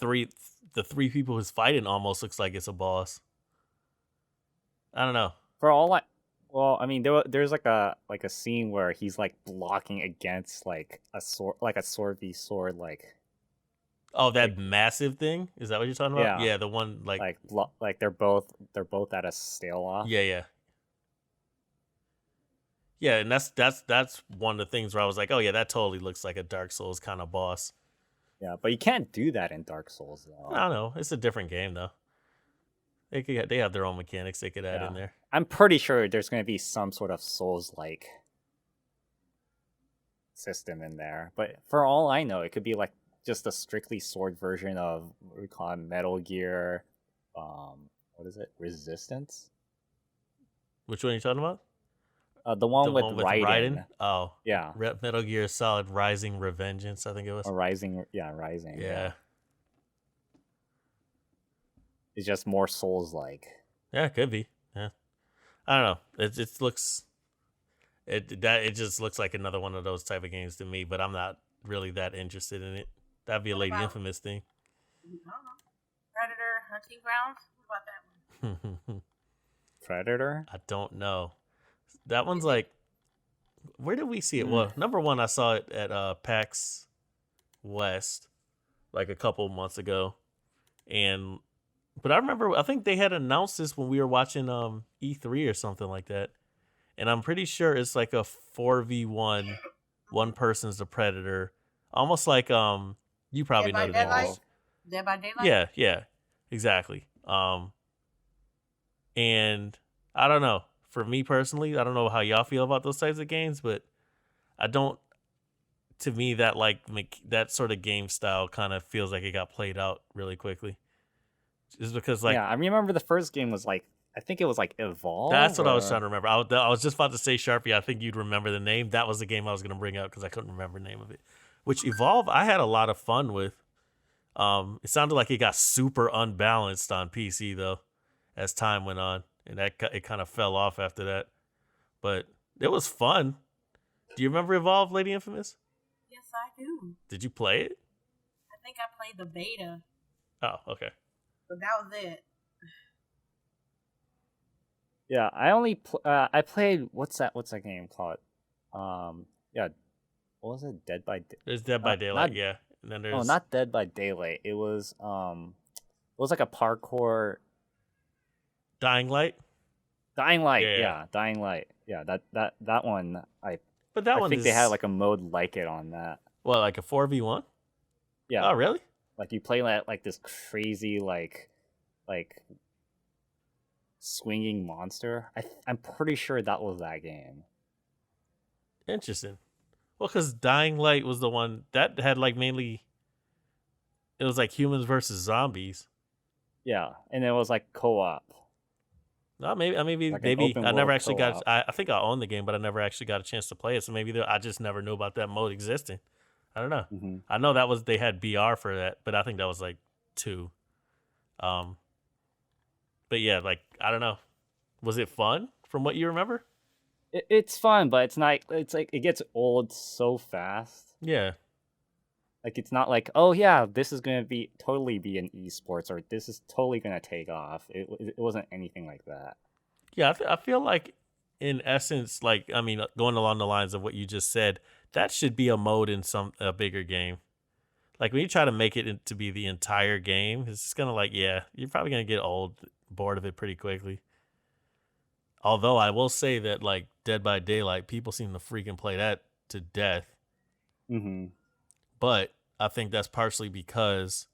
3 people who's fighting almost looks like it's a boss. I don't know. Well, I mean, there's like a scene where he's like blocking against like a sword v sword, like. Oh, that massive thing? Is that what you're talking about? Yeah. Yeah, the one like they're both at a stale off. Yeah. Yeah, and that's one of the things where I was like, oh yeah, that totally looks like a Dark Souls kind of boss. Yeah, but you can't do that in Dark Souls though. I don't know. It's a different game though. They have their own mechanics they could add in there. I'm pretty sure there's going to be some sort of Souls-like system in there. But for all I know, it could be like just a strictly sword version of what we call Metal Gear. What is it? Resistance? Which one are you talking about? The one with Raiden. Oh. Yeah. Metal Gear Solid Rising Revengeance, I think it was. Or Rising. Yeah. It's just more Souls-like. Yeah, it could be. Yeah. I don't know. It just looks like another one of those type of games to me, but I'm not really that interested in it. That'd be a Lady Infamous thing. I don't know. Predator Hunting Grounds? What about that one? Predator? I don't know. That one's like, where did we see it? Well, number one, I saw it at PAX West like a couple months ago. But I think they had announced this when we were watching E3 or something like that. And I'm pretty sure it's like a 4v1. One person's the Predator. Almost like you probably know the name. Dead by Daylight? Yeah. Exactly. And I don't know. For me personally, I don't know how y'all feel about those types of games, but to me that that sort of game style kind of feels like it got played out really quickly. Just because I remember the first game was like I think it was like Evolve. That's what I was trying to remember. I was just about to say Sharpie. I think you'd remember the name. That was the game I was going to bring up because I couldn't remember the name of it. Which Evolve, I had a lot of fun with. It sounded like it got super unbalanced on PC though, as time went on, and it kind of fell off after that. But it was fun. Do you remember Evolve, Lady Infamous? Yes, I do. Did you play it? I think I played the beta. Oh, okay. But that was it. Yeah, I only I played what's that game called? Yeah, what was it? Dead by There's Dead by Daylight, yeah. And then there's not Dead by Daylight. It was like a parkour. Dying Light. Dying Light, Yeah. Dying Light. Yeah, that one I think they had like a mode like it on that. Well, like a 4v1? Yeah. Oh, really? Like you play like this crazy like swinging monster. I'm pretty sure that was that game. Interesting. Well, because Dying Light was the one that had like mainly, it was like humans versus zombies. Yeah, and it was like co-op. No, maybe Like I never actually co-op. I think I own the game, but I never actually got a chance to play it. So maybe I just never knew about that mode existing. I don't know. Mm-hmm. I know they had BR for that, but I think that was like 2. But yeah, like I don't know. Was it fun from what you remember? It's fun, but it's not. It's like it gets old so fast. Yeah. Like it's not like, oh yeah, this is gonna totally be an esports, or this is totally gonna take off. It wasn't anything like that. Yeah, I feel like in essence, like I mean, going along the lines of what you just said, that should be a mode in a bigger game. Like when you try to make it to be the entire game, it's just gonna like, yeah, you're probably gonna get bored of it pretty quickly. Although I will say that like Dead by Daylight, people seem to freaking play that to death. Mm-hmm. But I think that's partially because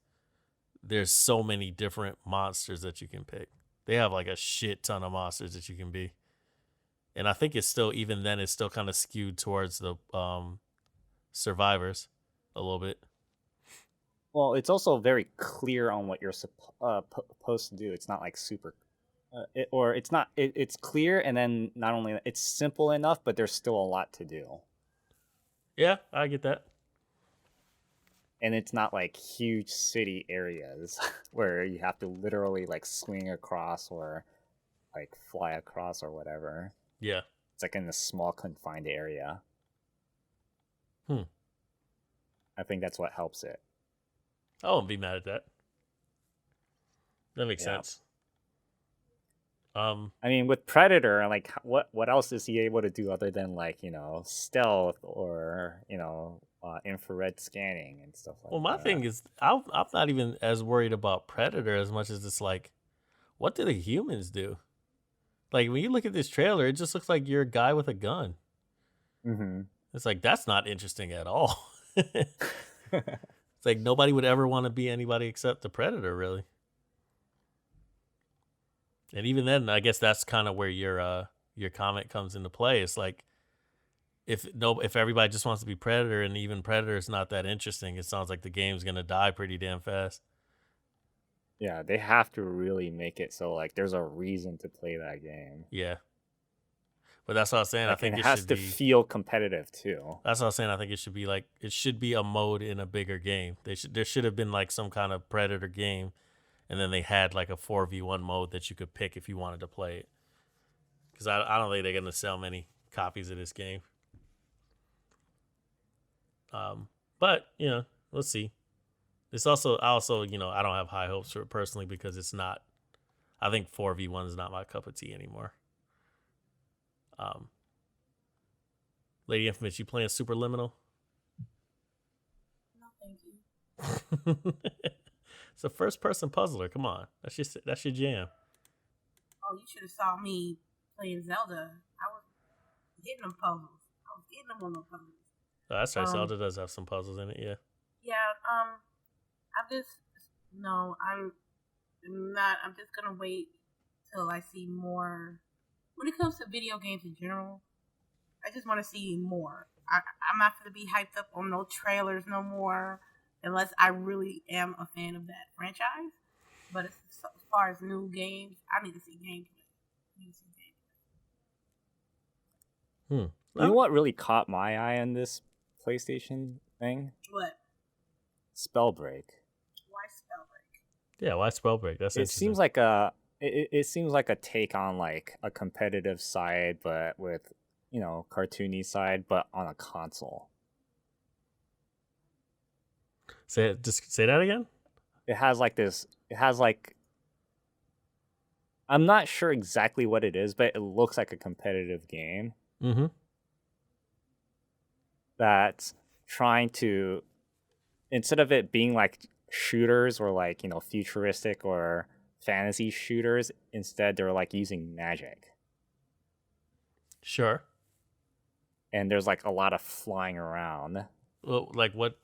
there's so many different monsters that you can pick. They have like a shit ton of monsters that you can be. And I think it's still, even then, it's still kind of skewed towards the survivors a little bit. Well, it's also very clear on what you're supposed to do. It's not like super, it's clear, and then not only it's simple enough, but there's still a lot to do. Yeah, I get that. And it's not like huge city areas where you have to literally like swing across or like fly across or whatever. Yeah. It's like in a small confined area. I think that's what helps it. I won't be mad at that. That makes sense. I mean, with Predator, like what else is he able to do other than like, stealth or, infrared scanning and stuff like that? Well, my thing is, I'm not even as worried about Predator as much as it's like, what do the humans do? Like, when you look at this trailer, it just looks like you're a guy with a gun. Mm-hmm. It's like, that's not interesting at all. It's like nobody would ever want to be anybody except the Predator, really. And even then, I guess that's kind of where your comment comes into play. It's like, if everybody just wants to be Predator, and even Predator is not that interesting, it sounds like the game's gonna die pretty damn fast. Yeah, they have to really make it so like there's a reason to play that game. Yeah, but that's what I was saying. Like, I think it has to feel competitive too. That's what I was saying. I think it should be a mode in a bigger game. There should have been like some kind of Predator game, and then they had like a 4v1 mode that you could pick if you wanted to play it. Because I don't think they're gonna sell many copies of this game. But let's see. It's also, I don't have high hopes for it personally because it's not. I think 4v1 is not my cup of tea anymore. Lady Infamous, you playing Superliminal? No, thank you. It's a first-person puzzler. Come on, that's your jam. Oh, you should have saw me playing Zelda. I was hitting them puzzles. I was getting them on those puzzles. Oh, that's right. Zelda does have some puzzles in it. Yeah. Yeah. I'm just gonna wait till I see more. When it comes to video games in general, I just want to see more. I'm not gonna be hyped up on no trailers no more, unless I really am a fan of that franchise. But as far as new games, I need to see gameplay. PC game. You know what really caught my eye on this PlayStation thing? What? Spellbreak. Why Spellbreak? Yeah, why Spellbreak? That's It interesting. seems like it seems like a take on like a competitive side, but with cartoony side, but on a console. Just say that again. It has like this. It has like. I'm not sure exactly what it is, but it looks like a competitive game. Mm-hmm. That's trying to, instead of it being like shooters or like futuristic or fantasy shooters, instead they're like using magic. Sure. And there's like a lot of flying around. Well, like what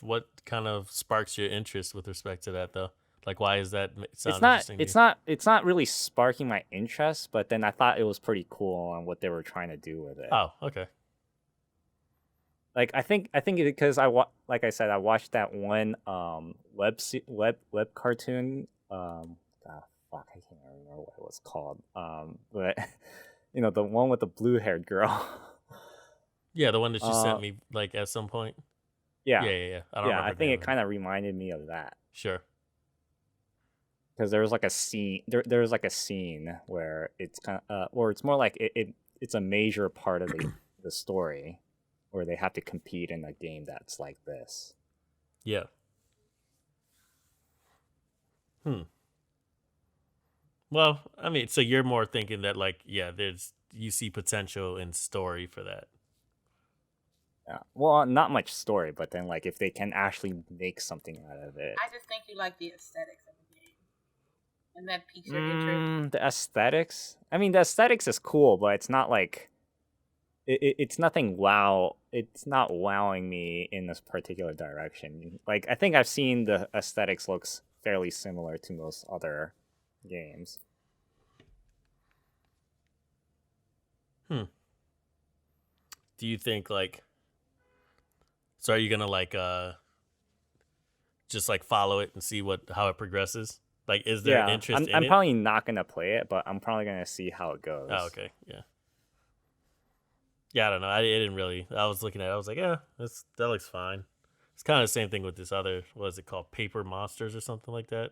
kind of sparks your interest with respect to that though? Like why is that sound interesting? It's not really sparking my interest, but then I thought it was pretty cool on what they were trying to do with it. Oh, okay. Like I think because like I said, I watched that one web cartoon. Fuck, I can't remember what it was called. But the one with the blue-haired girl. Yeah, the one that you sent me like at some point. Yeah. Yeah. I think it kind of reminded me of that. Sure. Because there was like a scene. There was like a scene where it's kind of, or it's more like it's a major part of the story, where they have to compete in a game that's like this. Yeah. Well, I mean, so you're more thinking that like, yeah, you see potential in story for that. Yeah. Well, not much story, but then like if they can actually make something out of it. I just think you like the aesthetics of the game, and that piques your interest. The aesthetics. I mean, the aesthetics is cool, but it's not like it's nothing wow. It's not wowing me in this particular direction. Like I think I've seen the aesthetics looks fairly similar to most other games. Do you think like? So are you gonna like just like follow it and see how it progresses? Like, is there interest in it? I'm probably not gonna play it, but I'm probably gonna see how it goes. Oh, okay, yeah. Yeah, I don't know. I didn't really. I was looking at it. I was like, yeah, that looks fine. It's kind of the same thing with this other. What is it called? Paper Monsters or something like that.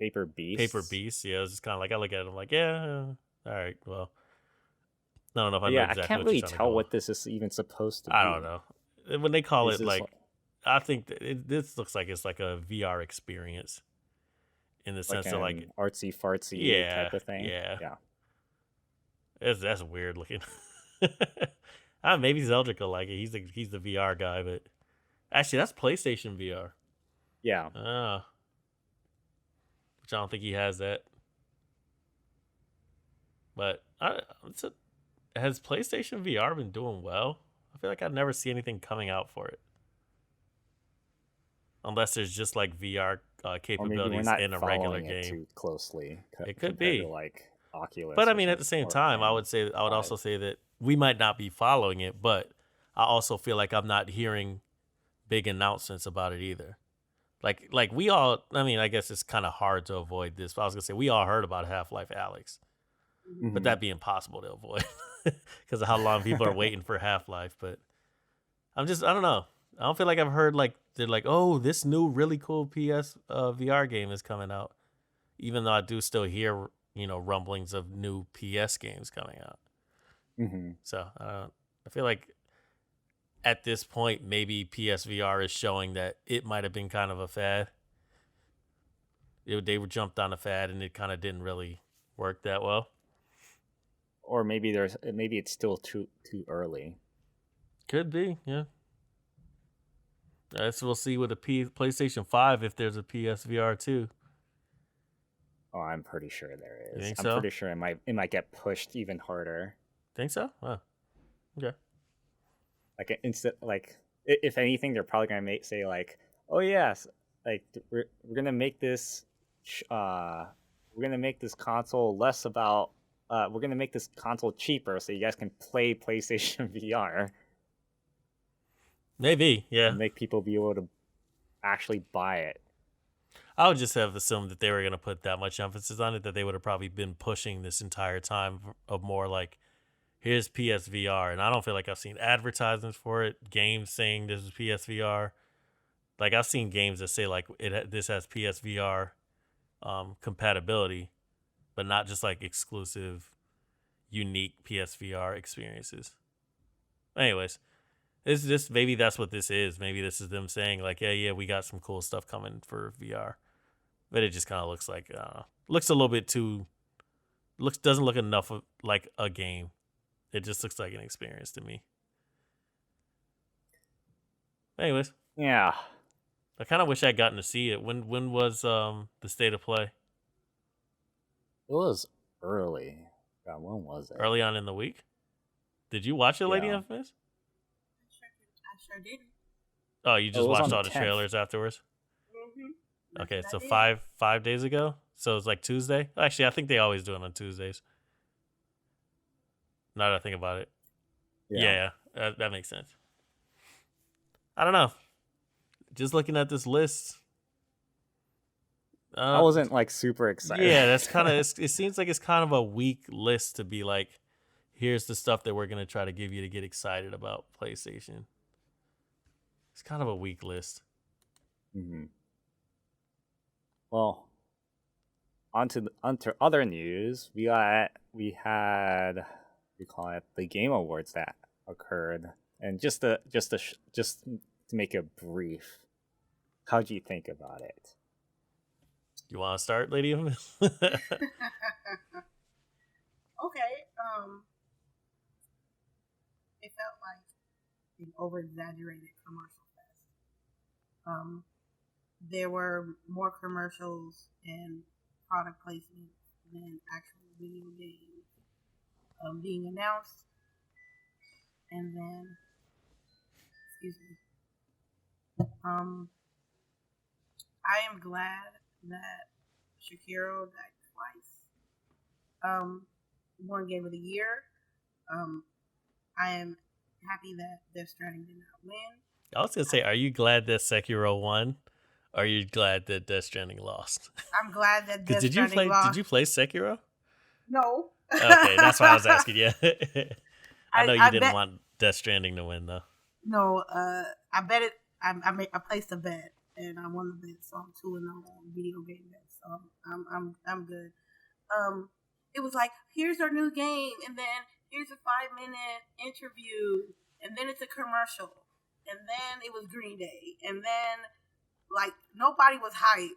Paper Beast. Paper Beast. Yeah, it was just kind of like I look at it. I'm like, yeah, all right. Well, I don't know if I know exactly I can't what really you're trying to tell go what on. this is even supposed to be. I don't know. When they call Is it this like, I think this looks like it's like a VR experience in the sense of like artsy fartsy type of thing. Yeah. That's weird looking. Maybe Zeldrick will like it. He's the VR guy, but actually that's PlayStation VR. Yeah. Which I don't think he has that. But has PlayStation VR been doing well? I feel like I never see anything coming out for it. Unless there's just like VR capabilities in a regular game. Too closely. It could be to, like Oculus. But I mean, at the same time, I would also say that we might not be following it, but I also feel like I'm not hearing big announcements about it either. Like we all, I mean, I guess it's kind of hard to avoid this, but I was gonna say we all heard about Half-Life Alyx, but that'd be impossible to avoid because of how long people are waiting for Half-Life. But I don't know. I don't feel like I've heard like they're like, oh, this new really cool PS VR game is coming out, even though I do still hear rumblings of new PS games coming out. So I feel like at this point maybe PSVR is showing that it might have been kind of a fad. They were jumped on a fad and it kind of didn't really work that well. Or maybe it's still too early. Could be, yeah. So we'll see with the PlayStation 5 if there's a PSVR 2. Oh, I'm pretty sure there is. You think I'm so? pretty sure it might get pushed even harder. Think so? Oh, okay. Like if anything, they're probably gonna say like, oh yes, like we're gonna make this console less about we're gonna make this console cheaper so you guys can play PlayStation VR. Maybe, yeah. And make people be able to actually buy it. I would just have assumed that they were going to put that much emphasis on it, that they would have probably been pushing this entire time of more like, here's PSVR. And I don't feel like I've seen advertisements for it, games saying this is PSVR. Like, I've seen games that say, like, this has PSVR compatibility, but not just, like, exclusive, unique PSVR experiences. Anyways, maybe that's what this is. Maybe this is them saying, like, yeah, we got some cool stuff coming for VR. But it just kind of looks like, looks a little bit too, doesn't look enough like a game. It just looks like an experience to me. Anyways. Yeah. I kind of wish I'd gotten to see it. When was the state of play? It was early. God, when was it? Early on in the week? Did you watch it, Lady Infamous? I sure didn't. Oh, you just watched all the 10th. trailers afterwards? Mm-hmm. Okay, so 5 days ago? So it's like Tuesday? Actually, I think they always do it on Tuesdays. Now that I think about it. Yeah, that makes sense. I don't know. Just looking at this list, I wasn't like super excited. Yeah, that's kind of. It seems like it's kind of a weak list to be like, here's the stuff that we're gonna try to give you to get excited about PlayStation. It's kind of a weak list. Mm-hmm. Well, onto other news. We had we call it the Game Awards that occurred, and just to make it brief. How'd you think about it? You want to start, Lady? Okay. It felt like an over-exaggerated commercial fest. There were more commercials and product placement than actual video games being announced. And then, excuse me. I am glad that Shakiro died twice. One Game of the Year. I am happy that Death Stranding did not win. I was gonna say, are you glad that Sekiro won? Or are you glad that Death Stranding lost? I'm glad that Death Stranding lost. lost. Did you play Sekiro? No. Okay, that's why I was asking you. I know you didn't want Death Stranding to win, though. No, I bet it. I placed a bet and I won the bet, so I'm 2-0 on video game bets. So I'm good. It was like, here's our new game, and then here's a 5-minute interview, and then it's a commercial, and then it was Green Day, and then like nobody was hyped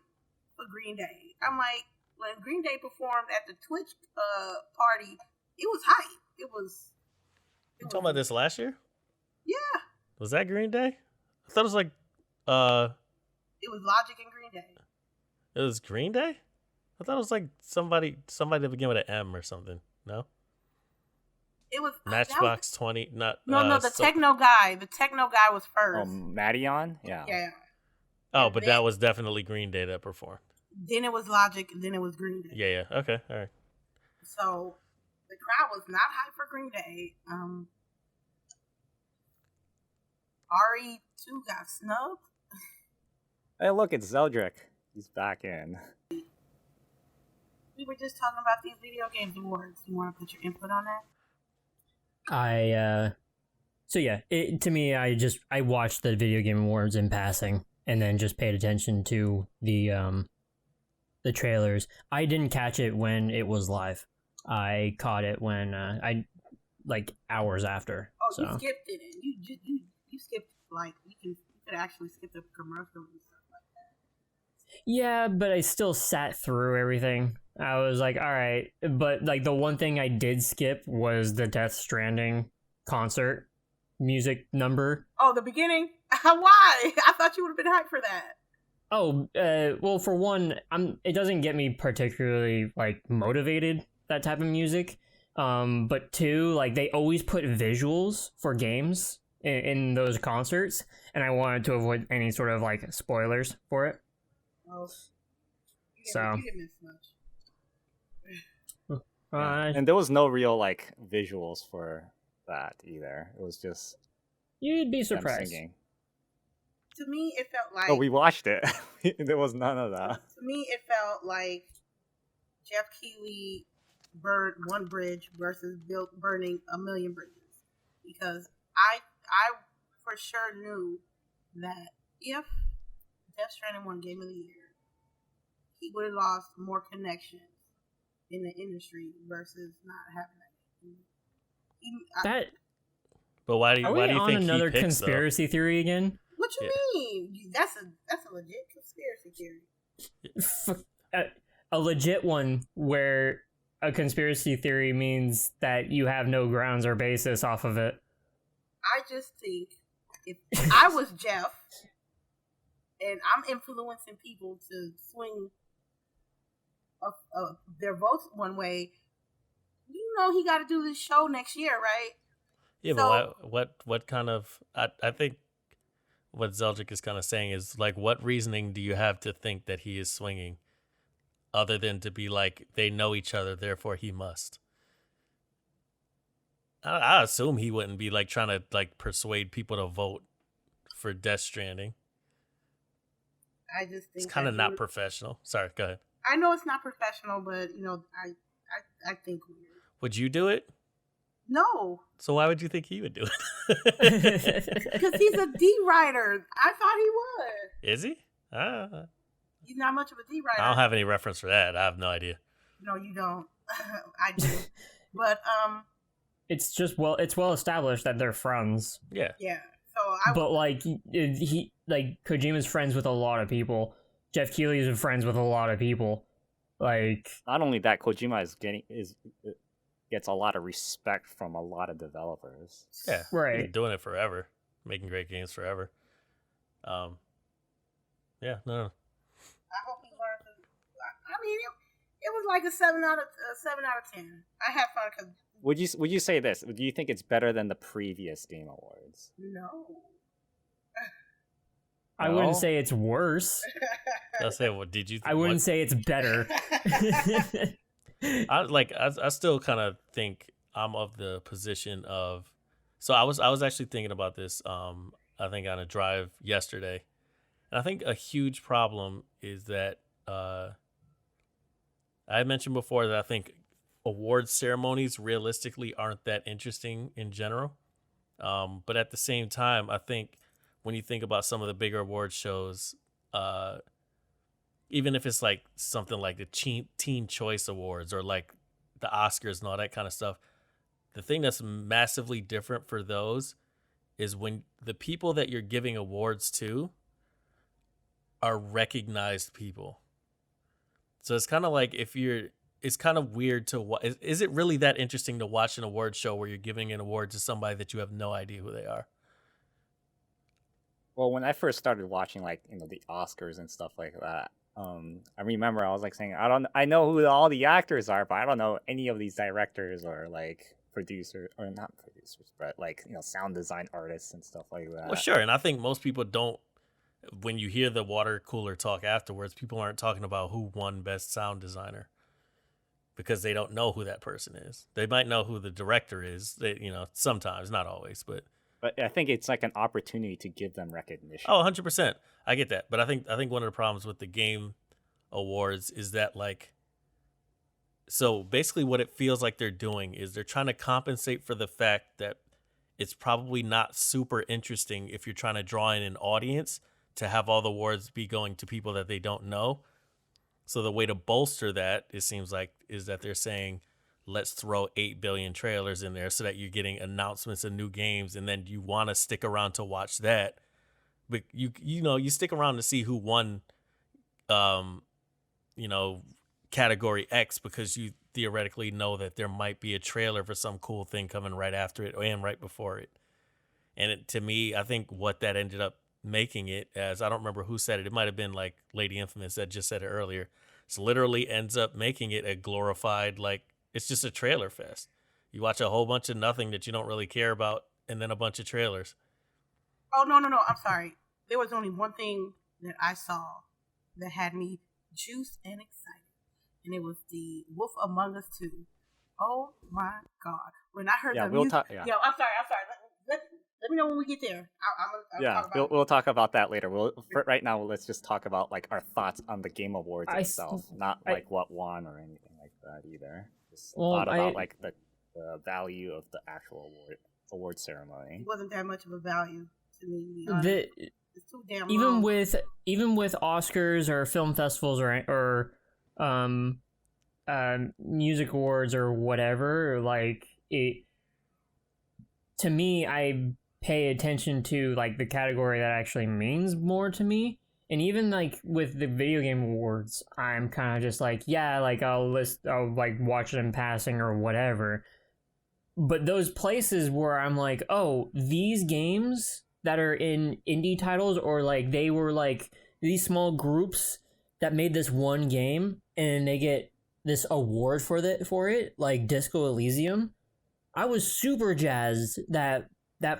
for Green Day. I'm like, when Green Day performed at the Twitch party, it was hype. It was. You talking about this last year? Yeah. Was that Green Day? I thought it was like It was Logic and Green Day. It was Green Day? I thought it was like somebody that began with an M or something. No? It was Matchbox 20. Not No, the techno guy. The techno guy was first. Madion? Yeah. Yeah. Oh, but that was definitely Green Day that performed. Then it was Logic, and then it was Green Day. Yeah. Okay, all right. So the crowd was not hyped for Green Day. RE2 got snubbed. Hey, look, it's Zeldrick. He's back in. We were just talking about these video games awards. You want to put your input on that? So yeah, to me, I watched the video game awards in passing, and then just paid attention to the trailers. I didn't catch it when it was live. I caught it when hours after. Oh, so. You skipped it. You skipped, like, you could actually skip the commercials and stuff like that. Yeah, but I still sat through everything. I was like, all right. But like the one thing I did skip was the Death Stranding concert music number. Oh, the beginning? Why? I thought you would have been hyped for that. Oh, well, for one, it doesn't get me particularly like motivated, that type of music. But two, like they always put visuals for games in those concerts, and I wanted to avoid any sort of like spoilers for it. Oh, you so. didn't miss much. And there was no real like visuals for that either. It was just you'd be surprised. singing. To me, it felt like. Oh, we watched it. There was none of that. To me, it felt like Jeff Keighley burned one bridge versus burning a million bridges. Because I for sure knew that if Death Stranding won Game of the Year, he would have lost more connections in the industry versus not having that. But why do you think another he picks, conspiracy theory again? What you mean? That's a legit conspiracy theory. A legit one where a conspiracy theory means that you have no grounds or basis off of it. I just think if I was Jeff and I'm influencing people to swing their votes one way, you know he got to do this show next year, right? Yeah, so, but what kind of... I think what Zeldrick is kind of saying is, like, what reasoning do you have to think that he is swinging other than to be like, they know each other, therefore he must? I assume he wouldn't be, like, trying to, like, persuade people to vote for Death Stranding. I just think it's kind of not professional. Sorry, go ahead. I know it's not professional, but, you know, I think weird. Would you do it? No. So why would you think he would do it? Because he's a D writer. I thought he would. Is he? He's not much of a D writer. I don't have any reference for that. I have no idea. No, you don't. I do. But it's just it's well established that they're friends. Yeah. Yeah. But like Kojima's friends with a lot of people. Jeff Keighley is friends with a lot of people. Like, not only that, Kojima gets a lot of respect from a lot of developers. Yeah, right. He's been doing it forever, making great games forever. Yeah, no. I hope he learns. I mean, it was like a 7 out of 10. I had fun because. Would you say this? Do you think it's better than the previous Game Awards? No. I wouldn't say it's worse. I'll say, what did you think? I wouldn't say it's better. I still kind of think I'm of the position of. So I was actually thinking about this. I think on a drive yesterday, and I think a huge problem is that I had mentioned before that I think awards ceremonies realistically aren't that interesting in general. But at the same time, I think when you think about some of the bigger award shows, even if it's like something like the Teen Choice Awards or like the Oscars and all that kind of stuff, the thing that's massively different for those is when the people that you're giving awards to are recognized people. So it's kind of like it's kind of weird to watch. Is it really that interesting to watch an award show where you're giving an award to somebody that you have no idea who they are? Well, when I first started watching, like, you know, the Oscars and stuff like that, I remember I was like saying, I know who all the actors are, but I don't know any of these directors or like producers, or not producers, but like, you know, sound design artists and stuff like that. Well, sure, and I think most people don't. When you hear the water cooler talk afterwards, people aren't talking about who won best sound designer because they don't know who that person is. They might know who the director is. They, you know, sometimes, not always, but I think it's like an opportunity to give them recognition. Oh, 100%. I get that. But I think one of the problems with the game awards is that, like, so basically what it feels like they're doing is they're trying to compensate for the fact that it's probably not super interesting if you're trying to draw in an audience to have all the awards be going to people that they don't know. So the way to bolster that, it seems like, is that they're saying, let's throw 8 billion trailers in there so that you're getting announcements of new games, and then you want to stick around to watch that. But you stick around to see who won, category X because you theoretically know that there might be a trailer for some cool thing coming right after it and right before it. And to me, I think what that ended up making it as, I don't remember who said it. It might have been like LadyInfamous that just said it earlier. It's literally ends up making it a glorified, like, it's just a trailer fest. You watch a whole bunch of nothing that you don't really care about, and then a bunch of trailers. Oh, no. I'm sorry. There was only one thing that I saw that had me juiced and excited. And it was the Wolf Among Us 2. Oh, my God. When I heard the music... Yeah. Yo, I'm sorry. Let me know when we get there. I'll Yeah, talk about we'll talk about that later. Right now, let's just talk about like our thoughts on the Game Awards itself, not like what won or anything like that either. Just thought about like the value of the actual award ceremony. It wasn't that much of a value to me. It's too damn even long. with Oscars or film festivals or music awards or whatever, like it. To me, I pay attention to like the category that actually means more to me. And even like with the video game awards, I'm kind of just like, yeah, like I'll like watch it in passing or whatever. But those places where I'm like, oh, these games that are in indie titles, or like they were like these small groups that made this one game and they get this award for it, like Disco Elysium. I was super jazzed that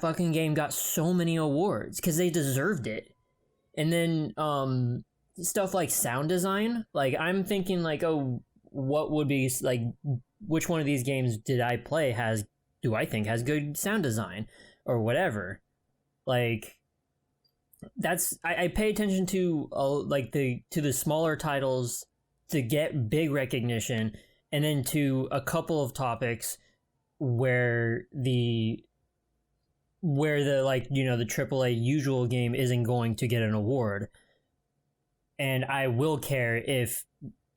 fucking game got so many awards because they deserved it. And then stuff like sound design, like I'm thinking like, oh, what would be like, which one of these games did I play do I think has good sound design or whatever? Like that's I pay attention to like the smaller titles to get big recognition, and then to a couple of topics where the like, you know, the AAA usual game isn't going to get an award. And I will care if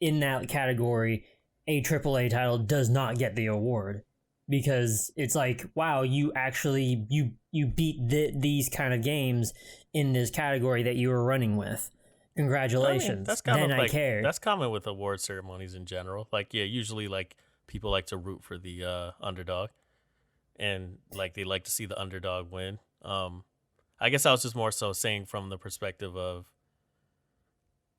in that category a AAA title does not get the award, because it's like, wow, you actually you beat these kind of games in this category that you were running with. Congratulations. I mean, that's kind then of like, I care. That's common with award ceremonies in general. Like, yeah, usually like people like to root for the underdog, and like they like to see the underdog win. I guess I was just more so saying from the perspective of,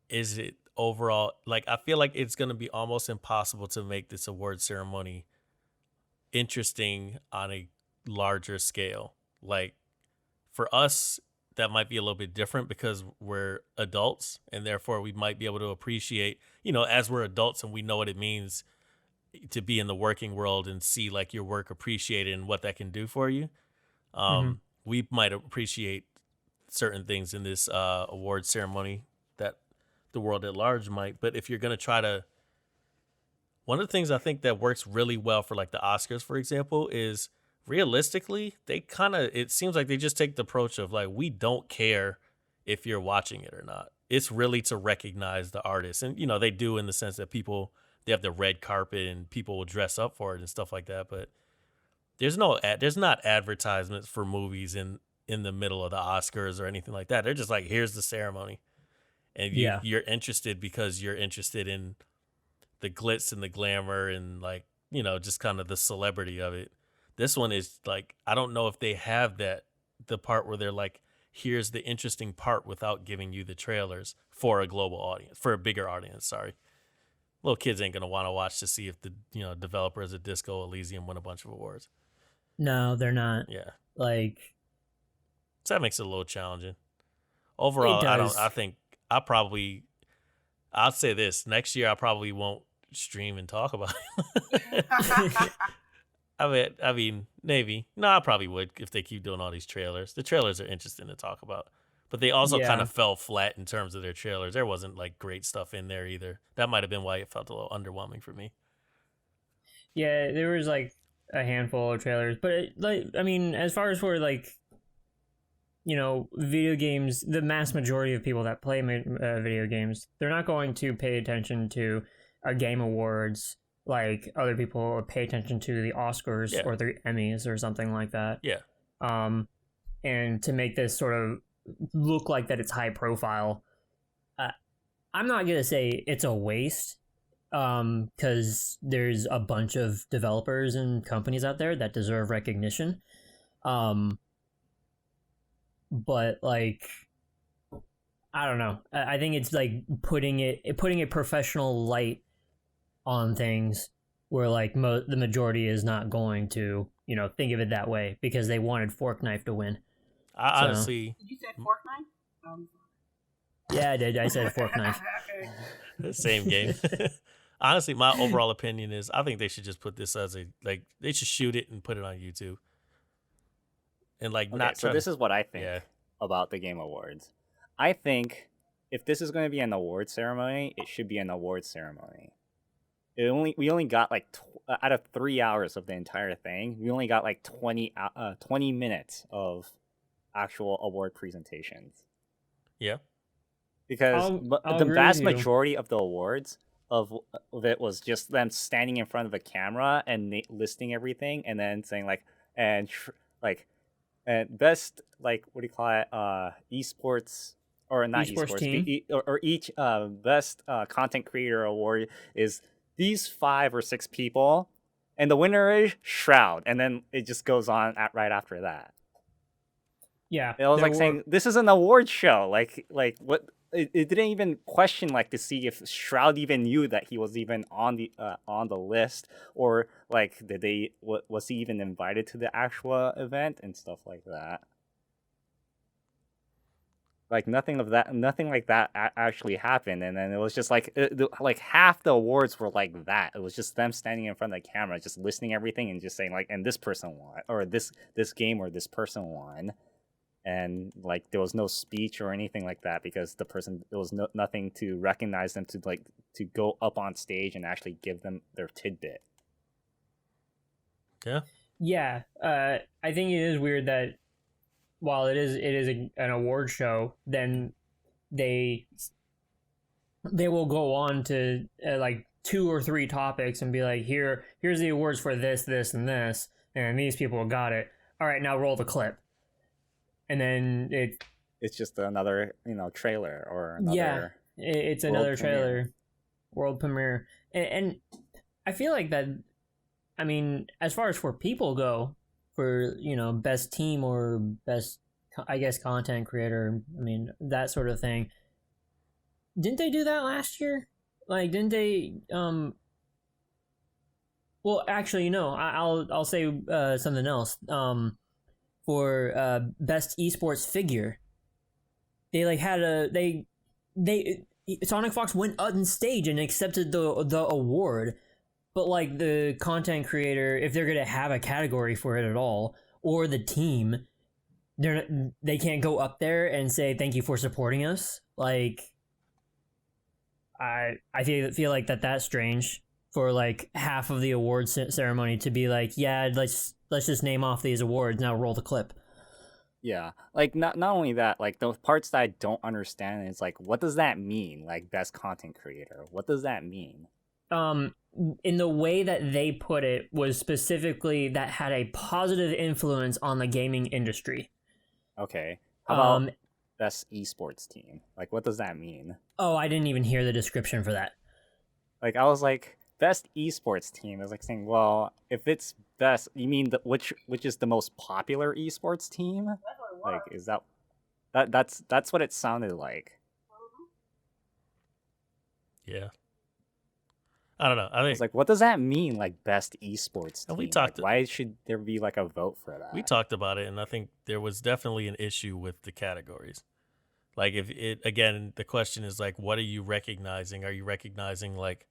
is it overall, like I feel like it's going to be almost impossible to make this award ceremony interesting on a larger scale. Like for us, that might be a little bit different because we're adults, and therefore we might be able to appreciate, you know, as we're adults and we know what it means to be in the working world and see like your work appreciated and what that can do for you. We might appreciate certain things in this award ceremony that the world at large might. But if you're going to try to, one of the things I think that works really well for like the Oscars, for example, is realistically, they kind of, it seems like they just take the approach of like, we don't care if you're watching it or not. It's really to recognize the artist. And, you know, they do in the sense that they have the red carpet and people will dress up for it and stuff like that. But there's not advertisements for movies in the middle of the Oscars or anything like that. They're just like, here's the ceremony. And you're interested because you're interested in the glitz and the glamour and like, you know, just kind of the celebrity of it. This one is like, I don't know if they have the part where they're like, here's the interesting part without giving you the trailers for a global audience, for a bigger audience. Sorry. Little kids ain't going to want to watch to see if the, you know, developers of Disco Elysium win a bunch of awards. No, they're not. Yeah. Like, so that makes it a little challenging. Overall, I'll say this. Next year, I probably won't stream and talk about it. I mean, maybe. No, I probably would if they keep doing all these trailers. The trailers are interesting to talk about. But they also kind of fell flat in terms of their trailers. There wasn't like great stuff in there either. That might have been why it felt a little underwhelming for me. Yeah, there was like a handful of trailers, but I mean, as far as for like, you know, video games, the mass majority of people that play video games, they're not going to pay attention to a Game Awards like other people pay attention to the Oscars or the Emmys or something like that. Yeah. And to make this sort of look like that it's high profile, I'm not gonna say it's a waste, because there's a bunch of developers and companies out there that deserve recognition, but like, I don't know, I think it's like putting a professional light on things where like the majority is not going to, you know, think of it that way because they wanted Fork Knife to win. Honestly, did you say Fork Knife? Yeah, I did. I said Fork Knife. Okay. Same game. Honestly, my overall opinion is I think they should just put this as they should shoot it and put it on YouTube. and like Okay, not so trying this to. is what I think Yeah. about the Game Awards. I think if this is going to be an award ceremony, it should be an award ceremony. We only got like out of 3 hours of the entire thing, we only got like 20 minutes of actual award presentations. Yeah. Because I'll the agree vast with you. majority of the awards of it was just them standing in front of a camera and listing everything and then saying like like and best, like, what do you call it, esports, or not Esports esports, team. or each best content creator award is these 5 or 6 people, and the winner is Shroud, and then it just goes on right after that. Yeah, It was there like saying this is an award show. Like what? It didn't even question like to see if Shroud even knew that he was even on the list, or like did they was he even invited to the actual event and stuff like that. Like nothing like that actually happened, and then it was just like like half the awards were like that. It was just them standing in front of the camera, just listening everything and just saying like, and this person won, or this game or this person won. And like there was no speech or anything like that because the person, there was nothing to recognize them, to like to go up on stage and actually give them their tidbit. Yeah, I think it is weird that while it is an award show, then they will go on to like 2 or 3 topics and be like, here's the awards for this, this, and this, and these people got it. All right, now roll the clip. And then it's just another trailer or another it's another trailer, world premiere, and I feel like that. I mean, as far as for people go, for best team or best, I guess, content creator, I mean, that sort of thing. Didn't they do that last year? Like, didn't they? Well, actually, no. I'll say something else. For best esports figure, they like had they Sonic Fox went on stage and accepted the award, but like the content creator, if they're gonna have a category for it at all, or the team, they can't go up there and say thank you for supporting us. Like, I feel like that's strange for like half of the awards ceremony to be like, yeah, let's just name off these awards, now roll the clip. Yeah, like not only that, like the parts that I don't understand is like, what does that mean? Like best content creator, what does that mean? In the way that they put it was specifically that had a positive influence on the gaming industry. Okay, how about best esports team? Like, what does that mean? Oh, I didn't even hear the description for that. Like, I was like, best esports team. I was like saying, well, if it's best, you mean which is the most popular esports team? That's what it was. Like, is that's what it sounded like. Yeah. I don't know. I I think was like, what does that mean? Like best esports team? And we talked- Like, why should there be like a vote for that? we talked about it, and I think there was definitely an issue with the categories. Like, if it, again, the question is like, what are you recognizing? Are you recognizing, like,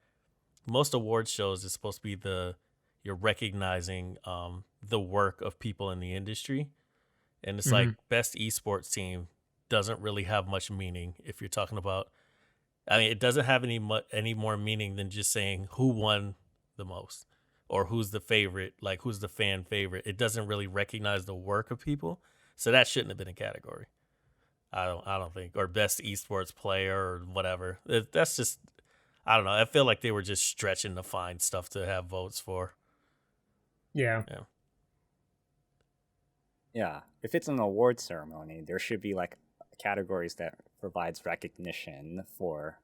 most award shows is supposed to be you're recognizing the work of people in the industry, and it's like best esports team doesn't really have much meaning if you're talking about. I mean, it doesn't have any more meaning than just saying who won the most or who's the favorite, like who's the fan favorite. It doesn't really recognize the work of people, so that shouldn't have been a category. I don't think, or best esports player or whatever. That's just, I don't know. I feel like they were just stretching to find stuff to have votes for. Yeah. Yeah, if it's an award ceremony, there should be like categories that provides recognition for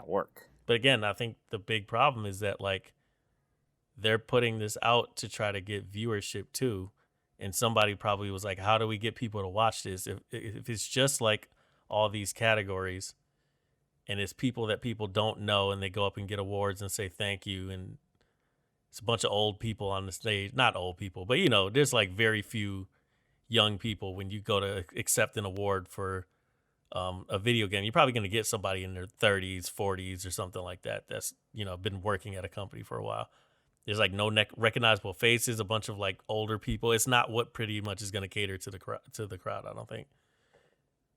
work. But again, I think the big problem is that like they're putting this out to try to get viewership too, and somebody probably was like, how do we get people to watch this if it's just like all these categories and it's people that people don't know and they go up and get awards and say thank you, and it's a bunch of old people on the stage. Not old people, but there's like very few young people. When you go to accept an award for a video game, you're probably going to get somebody in their 30s, 40s or something like that that's been working at a company for a while. There's like no recognizable faces, a bunch of like older people. It's not what pretty much is going to cater to the crowd. I don't think.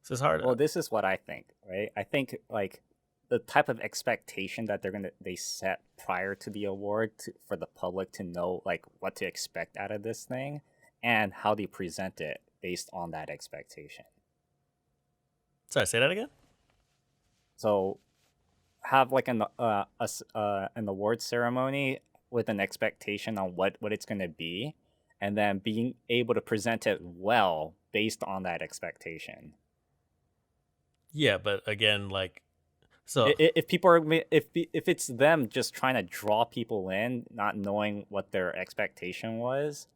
So it's hard. Well, this is what I think, right? I think like the type of expectation that they set prior to the award for the public to know like what to expect out of this thing, and how they present it based on that expectation. Sorry, say that again. So, have like an award ceremony with an expectation on what it's going to be, and then being able to present it well based on that expectation. Yeah, but again, like, so if people are if it's them just trying to draw people in, not knowing what their expectation was,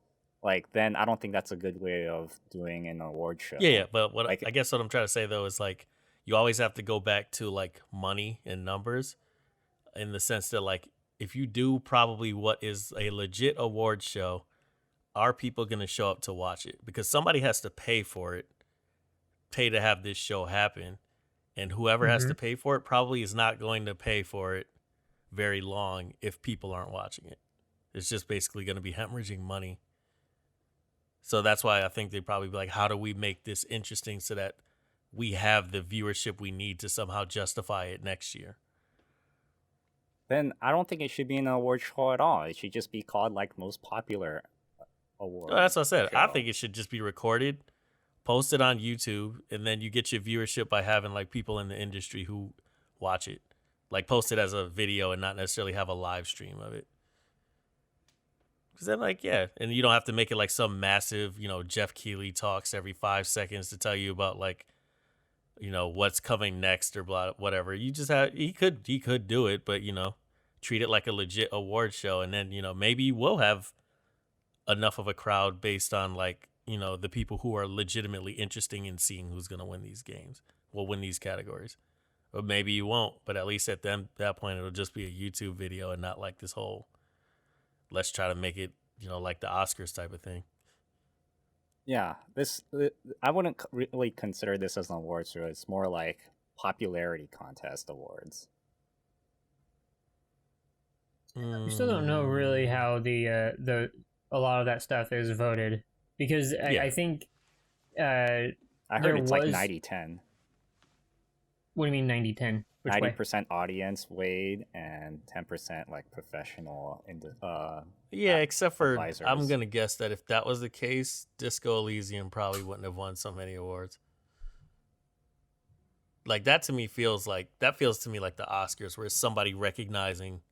like then I don't think that's a good way of doing an award show. Yeah, but what like, I guess what I'm trying to say though is like you always have to go back to like money and numbers, in the sense that like if you do probably what is a legit award show, are people going to show up to watch it? Because somebody has to pay for it, pay to have this show happen. And whoever has to pay for it probably is not going to pay for it very long if people aren't watching it. It's just basically going to be hemorrhaging money. So that's why I think they'd probably be like, how do we make this interesting so that we have the viewership we need to somehow justify it next year? Then I don't think it should be an award show at all. It should just be called like most popular award. Well, that's what I said. Show. I think it should just be recorded, posted on YouTube, and then you get your viewership by having like people in the industry who watch it, like post it as a video and not necessarily have a live stream of it. Because then, like, yeah, and you don't have to make it like some massive, Jeff Keighley talks every 5 seconds to tell you about like, what's coming next or blah, whatever. You just have he could do it, but treat it like a legit award show, and then maybe we'll have enough of a crowd based on like the people who are legitimately interested in seeing who's going to win these games, will win these categories. Or maybe you won't, but at least at that point, it'll just be a YouTube video and not like this whole, let's try to make it, like the Oscars type of thing. Yeah, I wouldn't really consider this as an award show. It's more like popularity contest awards. We still don't know really how a lot of that stuff is voted. Because I think I heard it's like 90-10. What do you mean 90-10? 90% audience weighed and 10% like professional yeah, except for advisors. I'm gonna guess that if that was the case, Disco Elysium probably wouldn't have won so many awards. Like that to me feels like the Oscars, where it's somebody recognizing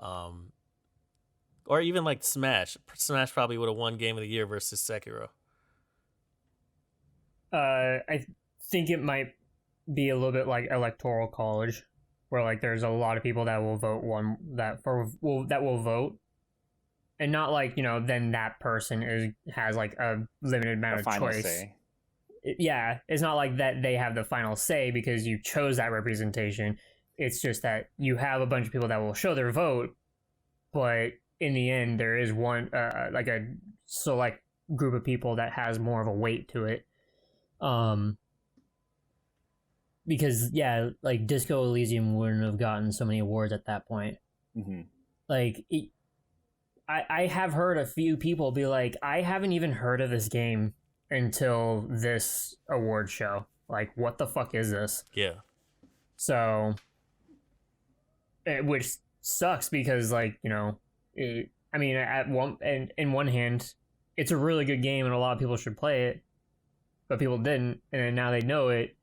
or even like Smash. Smash probably would have won Game of the Year versus Sekiro. I think it might be a little bit like Electoral College, where like there's a lot of people that will vote that will vote, and not like then that person has like a limited amount of choice. Say. Yeah, it's not like that they have the final say because you chose that representation. It's just that you have a bunch of people that will show their vote, but in the end, there is one like a select group of people that has more of a weight to it. Because yeah, like Disco Elysium wouldn't have gotten so many awards at that point. Mm-hmm. Like, I have heard a few people be like, I haven't even heard of this game until this award show. Like, what the fuck is this? Yeah. So, which sucks because like in one hand, it's a really good game and a lot of people should play it, but people didn't, and now they know it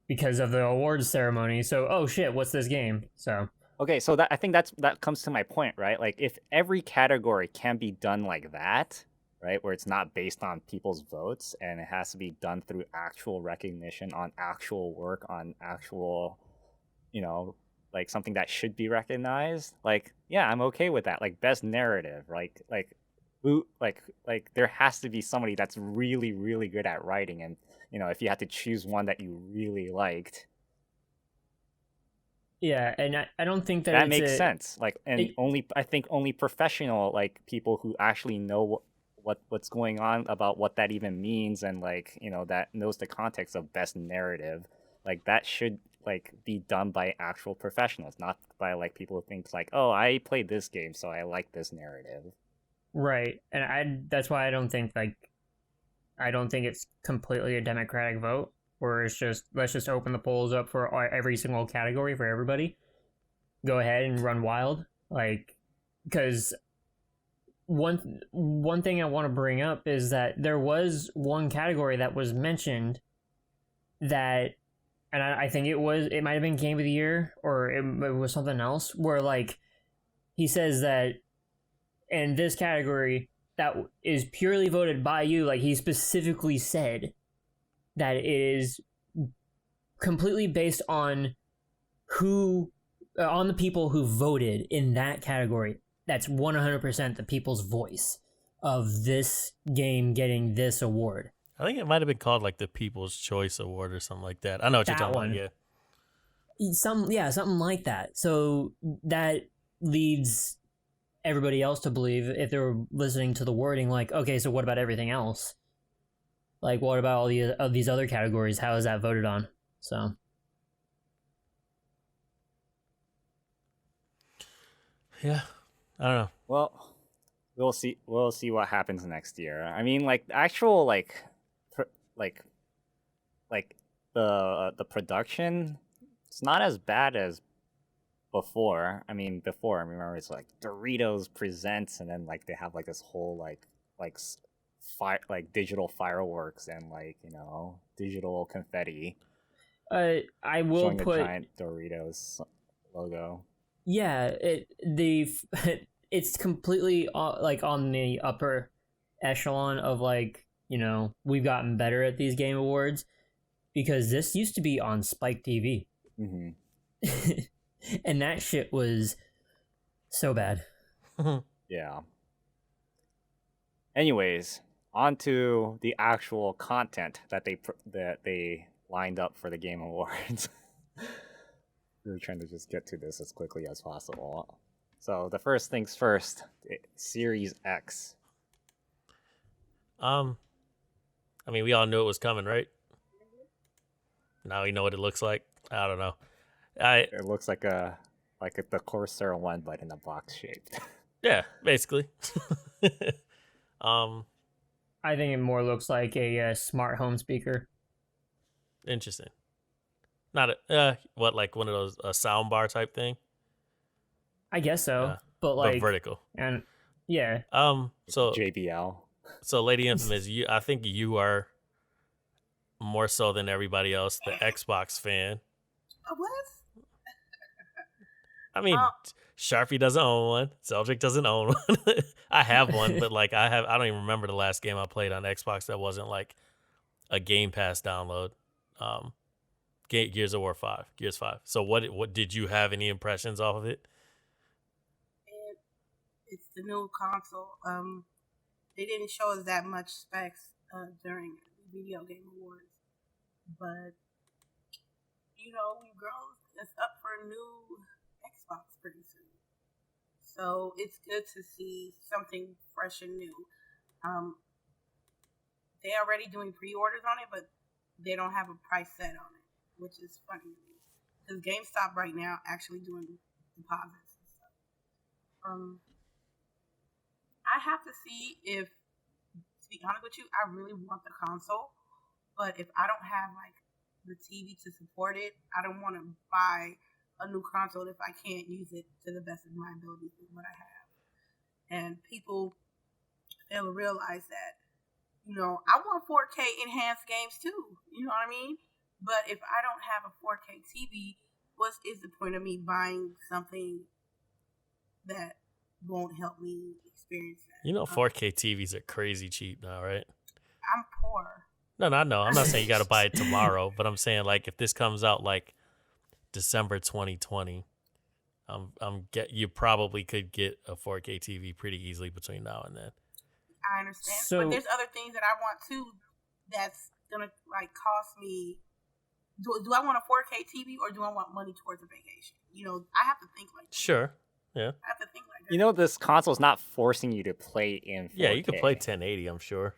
because of the awards ceremony. So, oh shit, what's this game? So okay, so I think that comes to my point, right? Like if every category can be done like that, right, where it's not based on people's votes and it has to be done through actual recognition on actual work on actual, like something that should be recognized, like yeah, I'm okay with that. Like best narrative, like there has to be somebody that's really really good at writing, and if you had to choose one that you really liked. Yeah, and I don't think that makes sense. Like, and I think only professional like people who actually know what's going on about what that even means, and like that knows the context of best narrative, like that should like be done by actual professionals, not by like people who think like, oh, I played this game, so I like this narrative. Right, and that's why I don't think it's completely a democratic vote, where it's just let's just open the polls up for every single category for everybody. Go ahead and run wild, like, because one thing I want to bring up is that there was one category that was mentioned that, and I think it might have been Game of the Year or it was something else, where like he says that in this category that is purely voted by you, like he specifically said that it is completely based on on the people who voted in that category. That's 100% the people's voice of this game getting this award. I think it might have been called like the People's Choice Award or something like that. I know what you're talking about. Yeah. Something like that. So that leads everybody else to believe, if they were listening to the wording, like, okay, so what about everything else? Like, what about all these other categories? How is that voted on? So, yeah, I don't know. Well, we'll see. We'll see what happens next year. I mean, like actual like the production, it's not as bad as before. I remember it's like Doritos presents, and then like they have like this whole like digital fireworks and like, you know, digital confetti. I will showing put a giant Doritos logo. Yeah, it's completely like on the upper echelon of like, you know, we've gotten better at these game awards, because this used to be on Spike TV. Mm-hmm. And that shit was so bad. Yeah. Anyways, on to the actual content that they lined up for the Game Awards. We were trying to just get to this as quickly as possible. So the first things first, Series X. I mean, we all knew it was coming, right? Now we know what it looks like. I don't know. It looks like the Corsair one, but in a box shape. Yeah, basically. I think it more looks like a smart home speaker. Interesting. Not like one of those sound bar type thing. I guess so, but like vertical. And yeah. So JBL. So LadyInfamous, I think you are more so than everybody else the Xbox fan. What? I mean, Sharpie doesn't own one. Zeldrick doesn't own one. I have one, but like I don't even remember the last game I played on Xbox that wasn't like a Game Pass download. Gears 5. So what did you have any impressions off of it? It's the new console. They didn't show us that much specs during the Video Game Awards, but you know, we girls is up for a new Xbox pretty soon, so it's good to see something fresh and new. They already doing pre-orders on it, but they don't have a price set on it, which is funny to me, because GameStop right now actually doing deposits and stuff. I have to see if, to be honest with you, I really want the console, but if I don't have like the TV to support it, I don't want to buy a new console if I can't use it to the best of my ability with what I have. And people fail to realize that, you know, I want 4K enhanced games too, you know what I mean? But if I don't have a 4K TV, what is the point of me buying something that won't help me experience that? You know, 4K TVs are crazy cheap now, right? I'm poor. No, I'm not saying you got to buy it tomorrow, but I'm saying like if this comes out like December 2020, you probably could get a 4K TV pretty easily between now and then. I understand, but there's other things that I want too. That's gonna like cost me. Do I want a 4K TV or do I want money towards a vacation? You know, I have to think like that. Sure. Yeah. I have to think like that. You know, this console's not forcing you to play in 4K. Yeah, you can play 1080, I'm sure.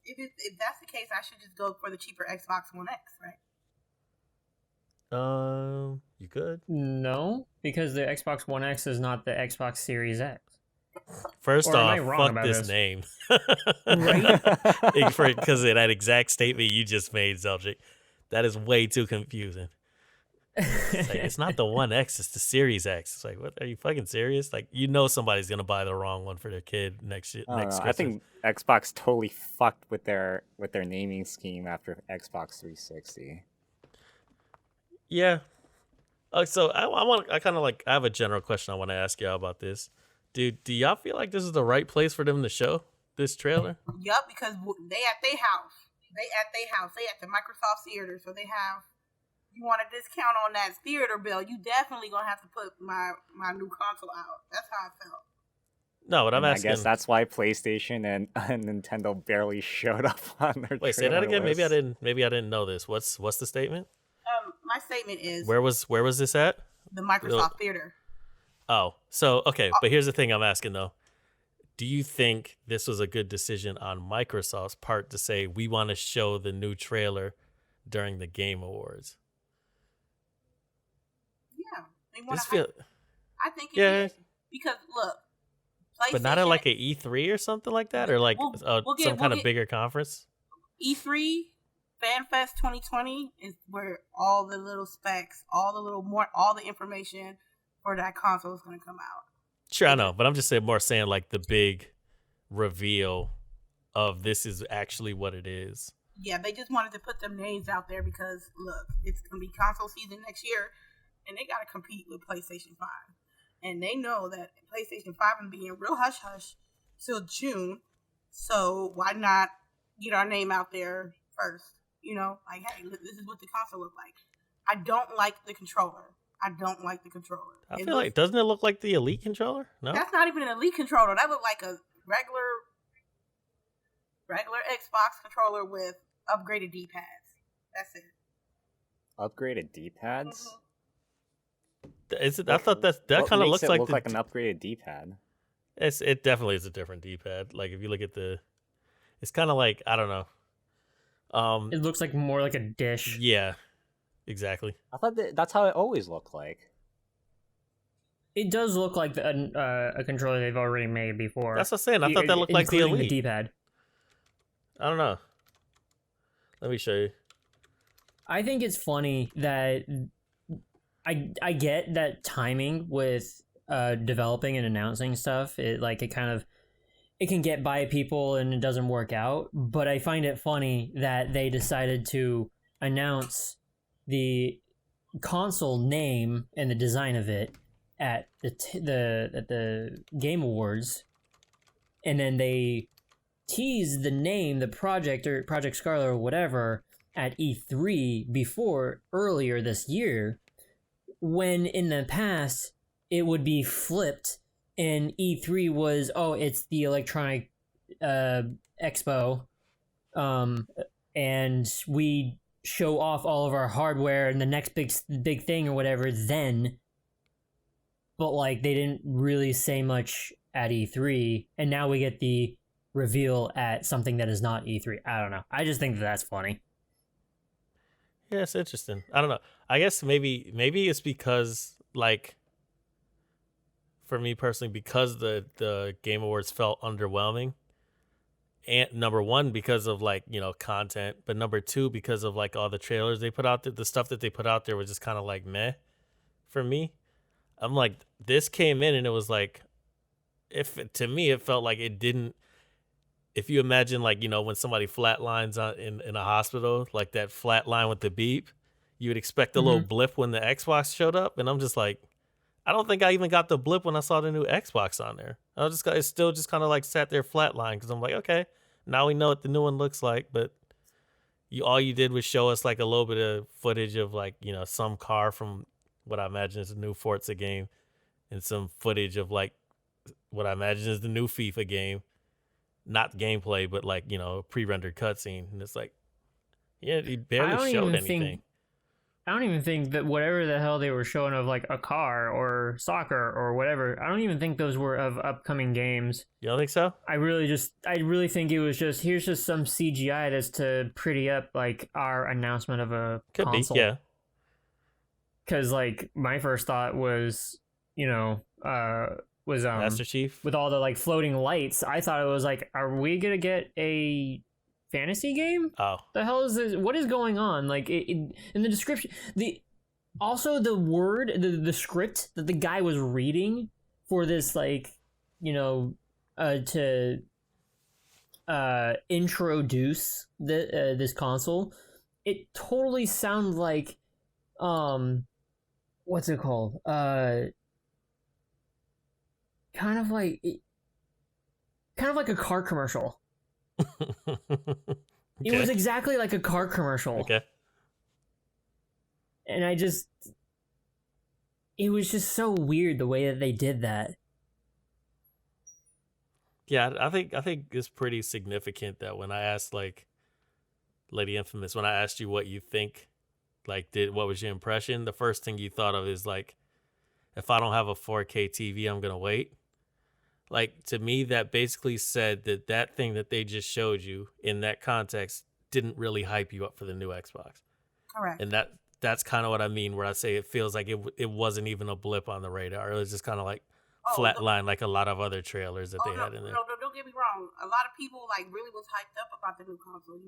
If that's the case, I should just go for the cheaper Xbox One X, right? You could. No, because the Xbox One X is not the Xbox Series X. First Or am I off, wrong fuck about this this? name. Right? Because of that exact statement you just made, Zeldrick. That is way too confusing. It's like, it's not the One X, it's the Series X. It's like, what? Are you fucking serious? Like, you know somebody's gonna buy the wrong one for their kid next Christmas. I think Xbox totally fucked with their naming scheme after Xbox 360. Yeah. So I have a general question I want to ask y'all about this. Do y'all feel like this is the right place for them to show this trailer? Yup, because they at their house. They at the Microsoft Theater, so they have. You want a discount on that theater bill? You definitely gonna have to put my new console out. That's how I felt. No, but I'm And asking. I guess that's why PlayStation and Nintendo barely showed up on their. Wait, say that again. list. Maybe I didn't know this. What's the statement? My statement is Where was this at? the Microsoft Theater. Oh, so okay, but here's the thing I'm asking though. Do you think this was a good decision on Microsoft's part to say we want to show the new trailer during the Game Awards? Yeah, they want This to. feel, I think it yeah, is because look, but not at PlayStation- like an E3 or something like that, or like some kind of bigger conference. E3 FanFest 2020 is where all the little specs, all the information for that console is going to come out. Sure, I know, but I'm just saying like the big reveal of this is actually what it is. Yeah, they just wanted to put them names out there because look, it's going to be console season next year, and they got to compete with PlayStation 5, and they know that PlayStation 5 is being real hush hush till June, so why not get our name out there first? You know, like, hey, look, this is what the console looks like. I don't like the controller. I feel like, doesn't it look like the Elite controller? No, that's not even an Elite controller. That looked like a regular Xbox controller with upgraded D-pads. That's it. Upgraded D-pads? Is it? I thought that kind of looks like an upgraded D-pad. It definitely is a different D-pad. Like if you look at it's kind of like, I don't know. It looks like more like a dish. Yeah, exactly. I thought that's how it always looked like. It does look like a controller they've already made before. That's what I'm saying. I thought that looked like the including Elite. the D-pad. I don't know. Let me show you. I think it's funny that I get that timing with developing and announcing stuff. It can get by people and it doesn't work out. But I find it funny that they decided to announce the console name and the design of it at the Game Awards, and then they tease the name, the project or Project Scarlet or whatever at E3 earlier this year, when in the past it would be flipped and E3 was, it's the Electronic Expo, and we show off all of our hardware and the next big thing or whatever then, but like they didn't really say much at E3, and now we get the reveal at something that is not E3. I don't know. I just think that's funny. Yeah, it's interesting. I don't know. I guess maybe it's because, like, for me personally, because the Game Awards felt underwhelming. And number one, because of like, content, but number two, because of like all the trailers they put out there, the stuff that they put out there was just kind of like meh for me. I'm like, this came in and it was like, to me, it felt like it didn't. If you imagine, like, when somebody flatlines in a hospital, like that flat line with the beep, you would expect a little blip when the Xbox showed up. And I'm just like, I don't think I even got the blip when I saw the new Xbox on there. It still just kind of like sat there flatline because I'm like, okay, now we know what the new one looks like. But all you did was show us like a little bit of footage of like, some car from what I imagine is a new Forza game, and some footage of like what I imagine is the new FIFA game. Not gameplay, but like, a pre-rendered cutscene. And it's like, yeah, he barely showed anything. I don't even think that whatever the hell they were showing of like a car or soccer or whatever, I don't even think those were of upcoming games. You don't think so? I really think it was just, here's just some CGI that's to pretty up like our announcement of a console. Could be, yeah. because like my first thought was, Master Chief. with all the like floating lights. I thought it was like, are we gonna get a fantasy game? Oh, The hell is this? What is going on? Like in the description, the script that the guy was reading for this, like, to introduce this console, it totally sounds like what's it called? Kind of like a car commercial. It was exactly like a car commercial. Okay. And it was just so weird the way that they did that. Yeah, I think it's pretty significant that when I asked like LadyInfamous, when I asked you what you think, like what was your impression, the first thing you thought of is like, if I don't have a 4K TV, I'm gonna wait. Like, to me, that basically said that thing that they just showed you in that context didn't really hype you up for the new Xbox. Correct. And that's kind of what I mean, where I say it feels like it wasn't even a blip on the radar. It was just kind of like flatline, like a lot of other trailers that they had in there. No, don't get me wrong. A lot of people like really was hyped up about the new console,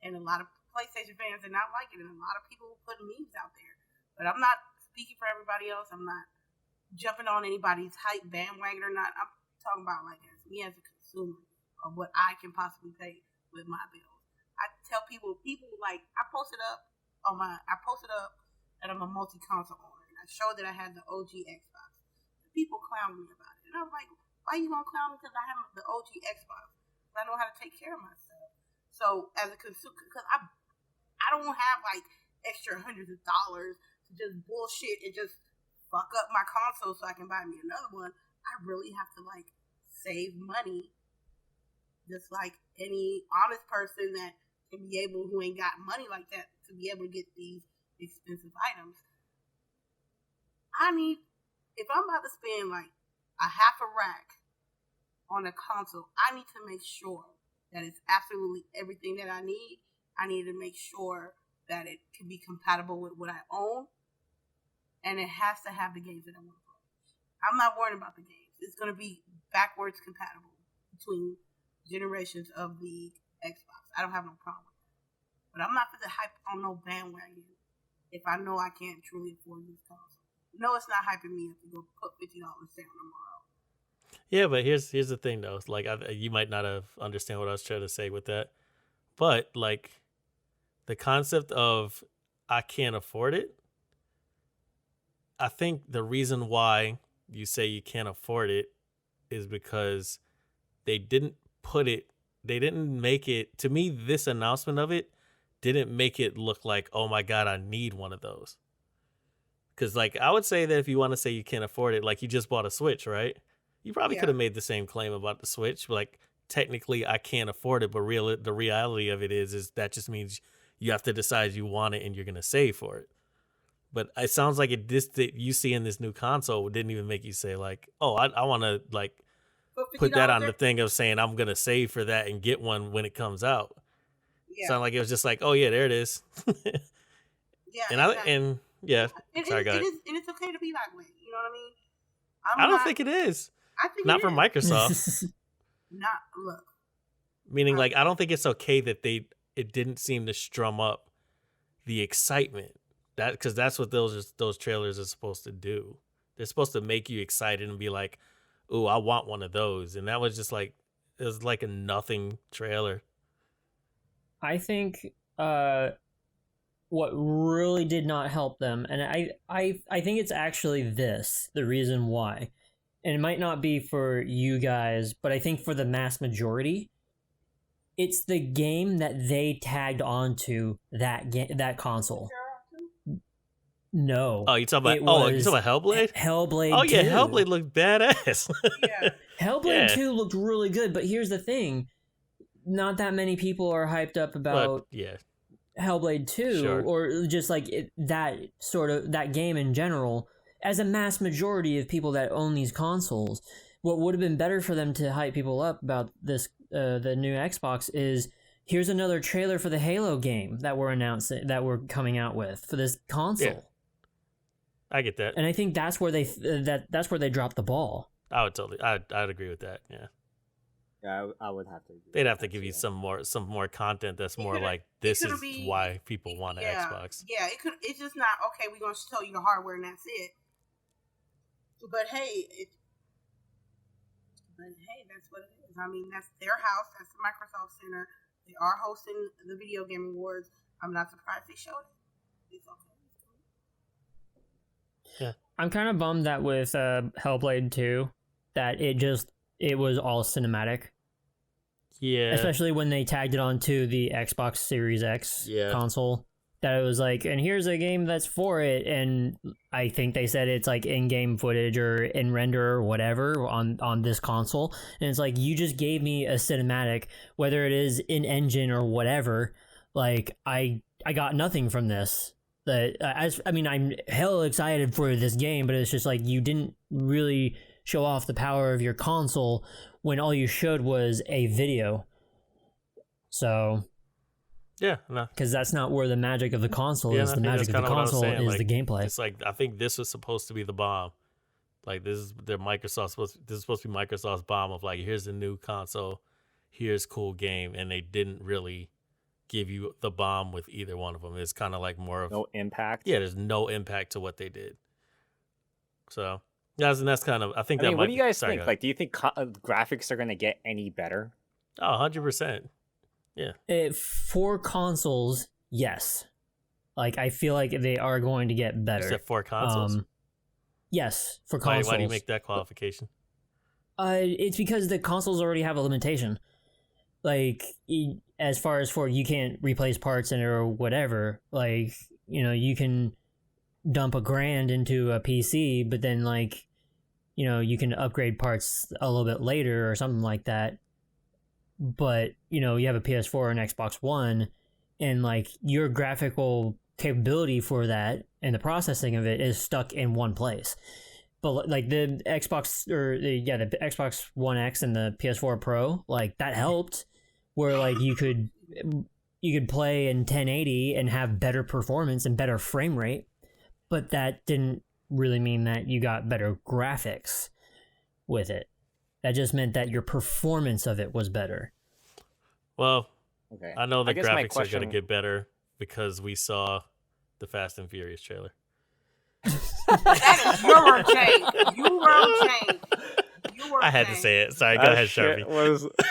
and a lot of PlayStation fans did not like it, and a lot of people put memes out there. But I'm not speaking for everybody else. I'm not jumping on anybody's hype bandwagon or not. I'm talking about like me as a consumer of what I can possibly pay with my bills. I tell people like I posted up that I'm a multi-console owner, and I showed that I had the OG Xbox. People clown me about it, and I'm like, why you gonna clown me because I have the OG Xbox? I know how to take care of myself. So as a consumer, because I don't have like extra hundreds of dollars to just bullshit and just fuck up my console so I can buy me another one. I really have to like save money, just like any honest person that can be able, who ain't got money like that, to be able to get these expensive items. If I'm about to spend like a half a rack on a console, I need to make sure that it's absolutely everything that I need. I need to make sure that it can be compatible with what I own, and it has to have the games that I want to play. I'm not worried about the games. It's going to be backwards compatible between generations of the Xbox. I don't have no problem with that. But I'm not going to hype on no bandwagon if I know I can't truly afford this console. No, it's not hyping me up to go put $50 down tomorrow. Yeah, but here's the thing though. Like, you might not have understand what I was trying to say with that, but like the concept of I can't afford it. I think the reason why you say you can't afford it is because they didn't make it, to me, this announcement of it didn't make it look like, oh my God, I need one of those. Because like, I would say that if you want to say you can't afford it, like you just bought a Switch, right? You probably could have made the same claim about the Switch. Like, technically I can't afford it, but the reality of it is that just means you have to decide you want it and you're going to save for it. But it sounds like that you see in this new console didn't even make you say like, oh, I want to like put that on the thing of saying I'm going to save for that and get one when it comes out. Yeah. Sound like it was just like, oh yeah, there it is. Yeah. And yeah. Sorry, go ahead. And it's okay to be that way. You know what I mean? I don't think it is. I think not it for is. Microsoft. Look. Meaning, like, I don't think it's okay that it didn't seem to strum up the excitement. Because that's what those trailers are supposed to do. They're supposed to make you excited and be like, "Ooh, I want one of those." And that was just like, it was like a nothing trailer. I think what really did not help them, and I think it's actually the reason why, and it might not be for you guys, but I think for the mass majority, it's the game that they tagged onto that console. No. Oh, you talking about Hellblade? Hellblade. Oh yeah, 2. Hellblade looked badass. Yeah. Hellblade 2 looked really good, but here's the thing: not that many people are hyped up about Hellblade 2, sure. or just like that game in general. As a mass majority of people that own these consoles, what would have been better for them to hype people up about this, the new Xbox, is here's another trailer for the Halo game that we're coming out with for this console. I get that. And I think that's where that's where they dropped the ball. I would totally. I'd agree with that. Yeah. Yeah, I would have to. They'd have to give you some more content that's more like this is why people want an Xbox. Yeah, it's just not okay. We're gonna show you the hardware and that's it. But hey, that's what it is. I mean, that's their house. That's the Microsoft Center. They are hosting the Video Game Awards. I'm not surprised they showed it. It's okay. Yeah, I'm kind of bummed that with Hellblade 2, that it was all cinematic. Yeah. Especially when they tagged it onto the Xbox Series X console. That it was like, and here's a game that's for it, and I think they said it's like in-game footage or in render or whatever on this console, and it's like, you just gave me a cinematic, whether it is in engine or whatever. Like I got nothing from this. I mean, I'm hell excited for this game, but it's just like, you didn't really show off the power of your console when all you showed was a video. So yeah, no, because that's not where the magic of the console is. The magic of the console is like, the gameplay. It's like, I think this was supposed to be the bomb. Like, this is supposed to be Microsoft's bomb of like, here's a new console, here's cool game, and they didn't really give you the bomb with either one of them. It's kind of like more of no impact. Yeah, there's no impact to what they did. So that's kind of, I think. I mean, what do you guys think? Like, do you think graphics are going to get any better? Oh, 100%. Yeah. For consoles, yes. Like, I feel like they are going to get better. You said for consoles? Yes, for consoles. Why do you make that qualification? It's because the consoles already have a limitation. Like, as far as you can't replace parts in it or whatever. Like, you can dump $1,000 into a PC, but then, like, you can upgrade parts a little bit later or something like that. But, you have a PS4 or an Xbox One, and, like, your graphical capability for that and the processing of it is stuck in one place. But, like, the Xbox, the Xbox One X and the PS4 Pro, like, that helped, where, like, you could play in 1080 and have better performance and better frame rate, but that didn't really mean that you got better graphics with it. That just meant that your performance of it was better. Well, okay. I know the graphics are going to get better because we saw the Fast and Furious trailer. That is your word change. You word change. I had to say it. Sorry, go ahead, Sharpie.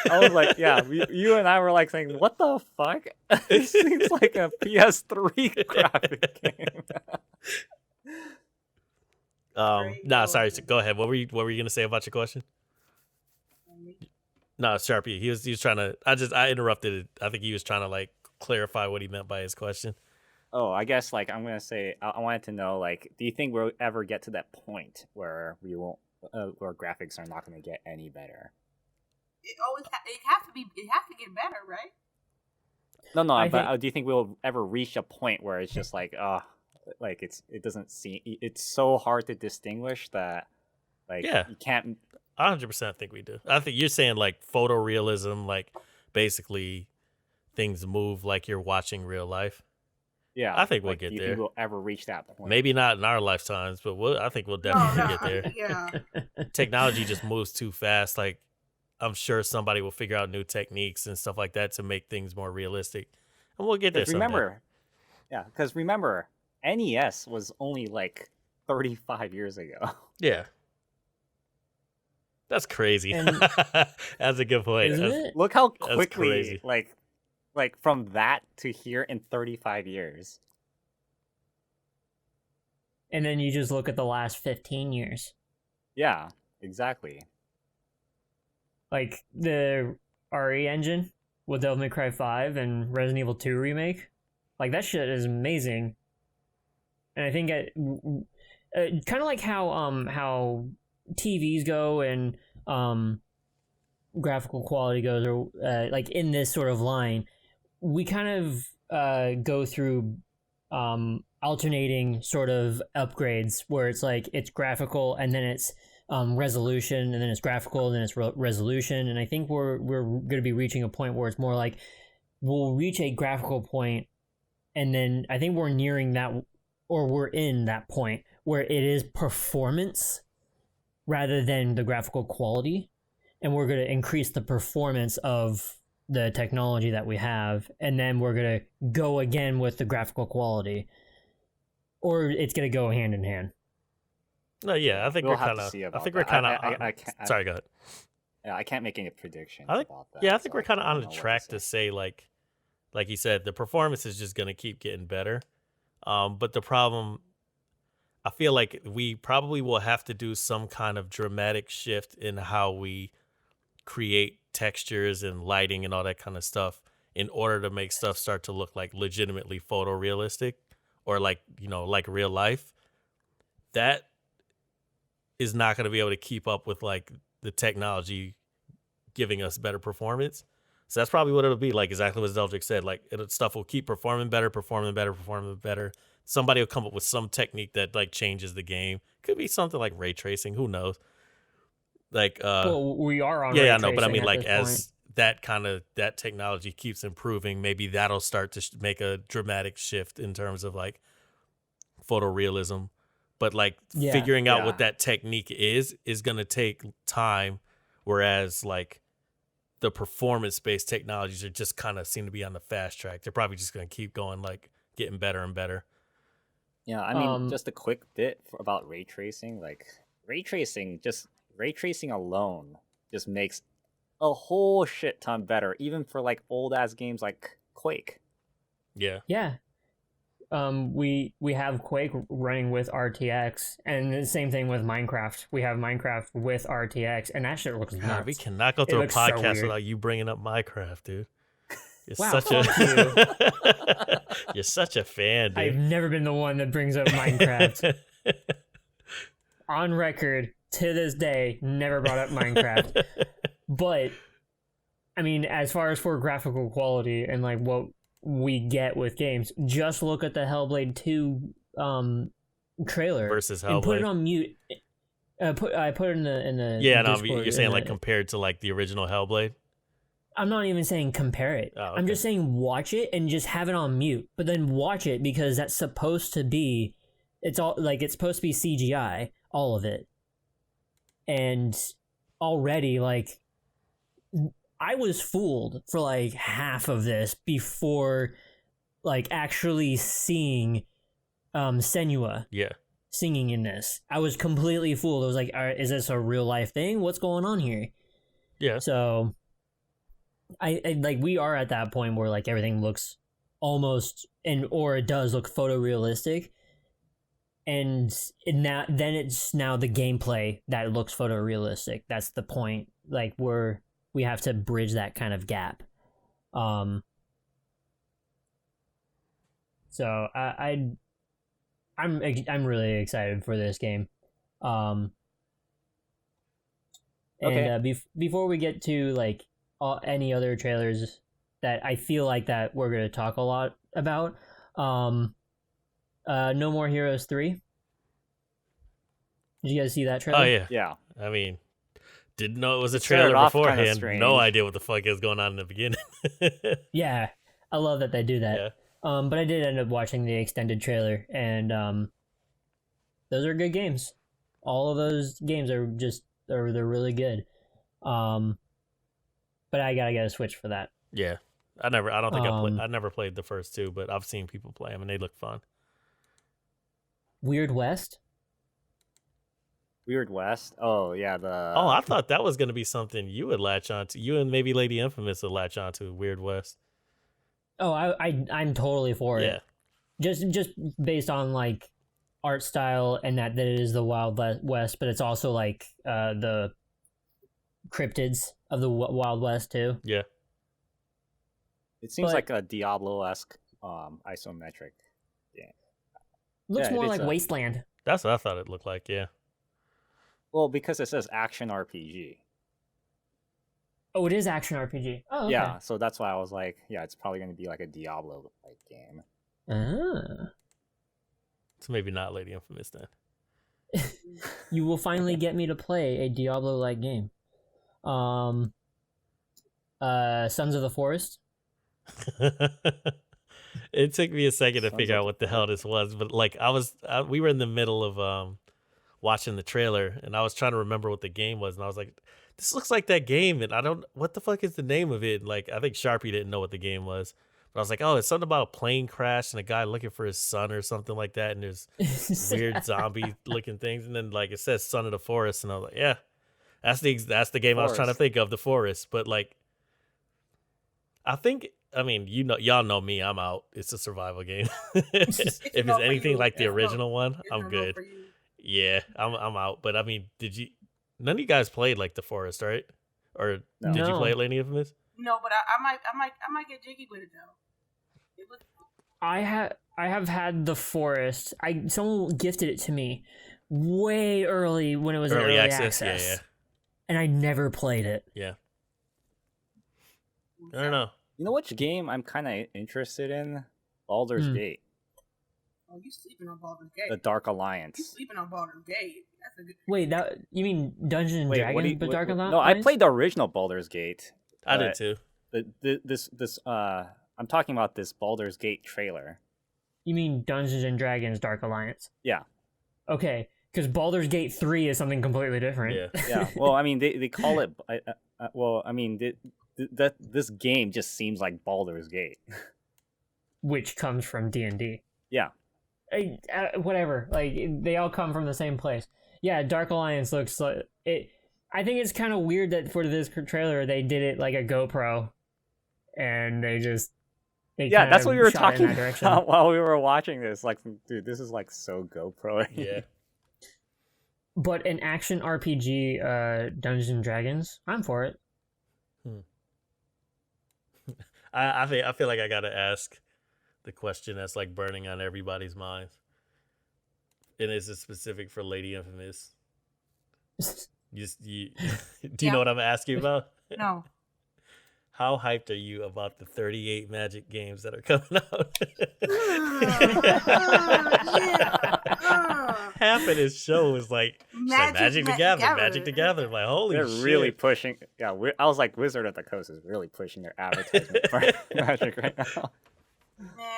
I was like, yeah, you and I were like saying, what the fuck? This seems like a PS3 graphic game. No, sorry. Go ahead. What were you gonna say about your question? No, Sharpie. He was trying to. I interrupted it. I think he was trying to like clarify what he meant by his question. Oh, I guess like I'm gonna say I wanted to know, like, do you think we'll ever get to that point where we won't, where graphics are not gonna get any better? It has to be. It has to get better, right? No, do you think we'll ever reach a point where it's just like, like it doesn't seem, it's so hard to distinguish that, like, you can't. 100% think we do. I think you're saying like photorealism, like basically things move like you're watching real life. Yeah, I think we'll like, get do you there. think we'll ever reach that point? Maybe not in our lifetimes, but I think we'll definitely get there. Yeah. Technology just moves too fast. Like, I'm sure somebody will figure out new techniques and stuff like that to make things more realistic, and we'll get there. Because remember, NES was only like 35 years ago. Yeah. That's crazy. That's a good point. Isn't it? Look how quickly, like from that to here in 35 years. And then you just look at the last 15 years. Yeah, exactly. Like the RE engine with Devil May Cry 5 and Resident Evil 2 remake. Like, that shit is amazing. And I think kind of like how TVs go and graphical quality goes, or like in this sort of line, we kind of go through alternating sort of upgrades where it's like it's graphical and then it's resolution, and then it's graphical and then it's resolution. And I think we're going to be reaching a point where it's more like we'll reach a graphical point, and then I think we're nearing that or we're in that point where it is performance rather than the graphical quality, and we're going to increase the performance of the technology that we have, and then we're going to go again with the graphical quality, or it's going to go hand in hand. No, yeah, I think We'll we're have kind to of. see I about think we're that. kind of. Sorry, go ahead. Yeah, I can't make any predictions I think, about that. yeah, I think so we're kind of I on don't a know what track to say like you said, the performance is just gonna keep getting better. But the problem, I feel like we probably will have to do some kind of dramatic shift in how we create textures and lighting and all that kind of stuff in order to make stuff start to look like legitimately photorealistic or like, you know, like real life. That is not going to be able to keep up with like the technology giving us better performance. So that's probably what it'll be, like exactly what Zeldrick said. Like stuff will keep performing better. Somebody will come up with some technique that like changes the game. Could be something like ray tracing. Who knows? Like, Well, we are on yeah, ray I know, but I tracing mean, at like this point. that technology keeps improving, maybe that'll start to make a dramatic shift in terms of like photorealism. But like figuring out what that technique is gonna take time, whereas like the performance-based technologies are just kind of seem to be on the fast track. They're probably just going to keep going, like getting better and better. Yeah, I mean, just a quick bit about ray tracing. Like ray tracing alone just makes a whole shit ton better, even for like old ass games like Quake. Yeah. Yeah. We have Quake running with RTX, and the same thing with Minecraft. We have Minecraft with RTX, and that shit looks nuts. God, we cannot go through a podcast without you bringing up Minecraft, dude. You're such you're such a fan, dude. I've never been the one that brings up Minecraft. On record, to this day, never brought up Minecraft. But, I mean, as far as for graphical quality and like what we get with games, just look at the Hellblade 2 trailer versus Hellblade. And put it on mute. I put it in the yeah. No, Discord, you're saying like compared to like the original Hellblade. I'm not even saying compare it. Oh, okay. I'm just saying watch it and just have it on mute. But then watch it because that's supposed to be. It's supposed to be CGI, all of it, and already like. I was fooled for like half of this before like actually seeing Senua singing in this. I was completely fooled. I was like, is this a real life thing? What's going on here? Yeah. So I like we are at that point where like everything looks almost or it does look photorealistic. And then it's now the gameplay that looks photorealistic. That's the point. Like we have to bridge that kind of gap. So I'm really excited for this game. And before we get to like any other trailers that I feel like that we're going to talk a lot about, No More Heroes 3. Did you guys see that trailer? Oh yeah. Yeah. I mean, didn't know it was a trailer beforehand. No idea what the fuck is going on in the beginning. Yeah, I love that they do that. Yeah. But I did end up watching the extended trailer, and those are good games. All of those games are they're really good. But I gotta get a Switch for that. Yeah, I never played the first two, but I've seen people play them and they look fun. Weird West. Weird West. Oh yeah, Oh, I thought that was gonna be something you would latch onto. You and maybe LadyInfamous would latch onto Weird West. Oh, I'm totally for it. Just based on like art style and that it is the Wild West, but it's also like the cryptids of the Wild West too. Yeah. It seems like a Diablo-esque isometric game. Looks more like Wasteland. That's what I thought it looked like. Yeah. Well, because it says action RPG. Oh, it is action RPG. Oh, okay. Yeah, so that's why I was like, yeah, it's probably going to be like a Diablo-like game. Ah. So maybe not LadyInfamous then. You will finally get me to play a Diablo-like game. Sons of the Forest. It took me a second to Sounds figure like out what the hell this was, but like we were in the middle of watching the trailer, and I was trying to remember what the game was, and I was like, this looks like that game, and what the fuck is the name of it? Like, I think Sharpie didn't know what the game was, but I was like, oh, it's something about a plane crash and a guy looking for his son or something like that, and there's weird zombie looking things, and then like it says Son of the Forest, and I was like, yeah, that's the game I was trying to think of, the Forest, but like, I mean, y'all know me. I'm out. It's a survival game. If it's anything like the original one, I'm good. Yeah, I'm out. But I mean, none of you guys played like the Forest, right? Or did you play LadyInfamous? No, but I might get jiggy with it though. It was. I have had the Forest. Someone gifted it to me way early when it was early access. Yeah. And I never played it. Yeah. I don't know. You know which game I'm kind of interested in? Baldur's Gate. Oh, you sleeping on Baldur's Gate? The Dark Alliance. You sleeping on Baldur's Gate? That's a good. Wait, you mean Dungeons and Dragons, but Dark Alliance? No, I played the original Baldur's Gate. I did too. I'm talking about this Baldur's Gate trailer. You mean Dungeons and Dragons Dark Alliance? Yeah. Okay, because Baldur's Gate 3 is something completely different. Yeah. Yeah. Well, I mean, they call it. This game just seems like Baldur's Gate, which comes from D&D. Yeah. Whatever. Like, they all come from the same place. Yeah, Dark Alliance looks like it. I think it's kind of weird that for this trailer they did it like a GoPro, and they that's what we were talking about while we were watching this. Like, dude, this is like so GoPro. Yeah. But an action RPG, Dungeons and Dragons, I'm for it. I feel like I gotta ask the question that's like burning on everybody's minds, and is it specific for LadyInfamous? Do you know what I'm asking about? No. How hyped are you about the 38 Magic games that are coming out? Half of this show is like Magic the Gathering. Like, holy shit. They're really pushing. Yeah, I was like, Wizard of the Coast is really pushing their advertisement for Magic right now.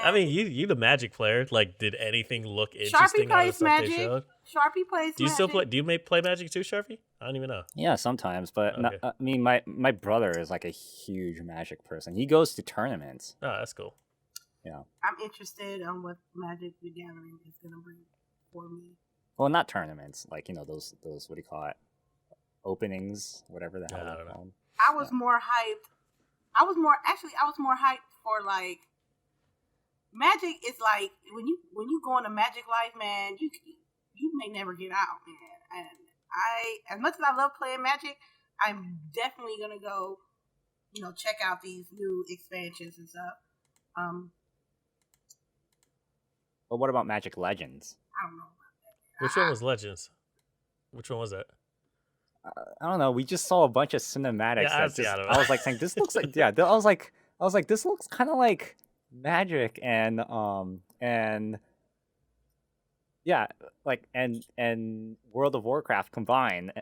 I mean, you the Magic player. Like, did anything look interesting out of stuff Magic. they showed? Sharpie plays Do you still play? Do you play Magic too, Sharpie? I don't even know. Yeah, sometimes, but Okay. I mean, my brother is like a huge Magic person. He goes to tournaments. Oh, that's cool. Yeah. I'm interested on what Magic the Gathering is gonna bring for me. Well, not tournaments, like, you know, those what do you call it? Openings, whatever the hell they're called. I was more hyped. I was more hyped for like Magic is like when you go into Magic Life, man, you may never get out, man. And as much as I love playing Magic, I'm definitely gonna go, check out these new expansions and stuff. But what about Magic Legends? I don't know about that. Which one was Legends? Which one was that? I don't know. We just saw a bunch of cinematics. Yeah, I was like saying, this looks like I was like, this looks kind of like Magic and yeah, like and World of Warcraft combined.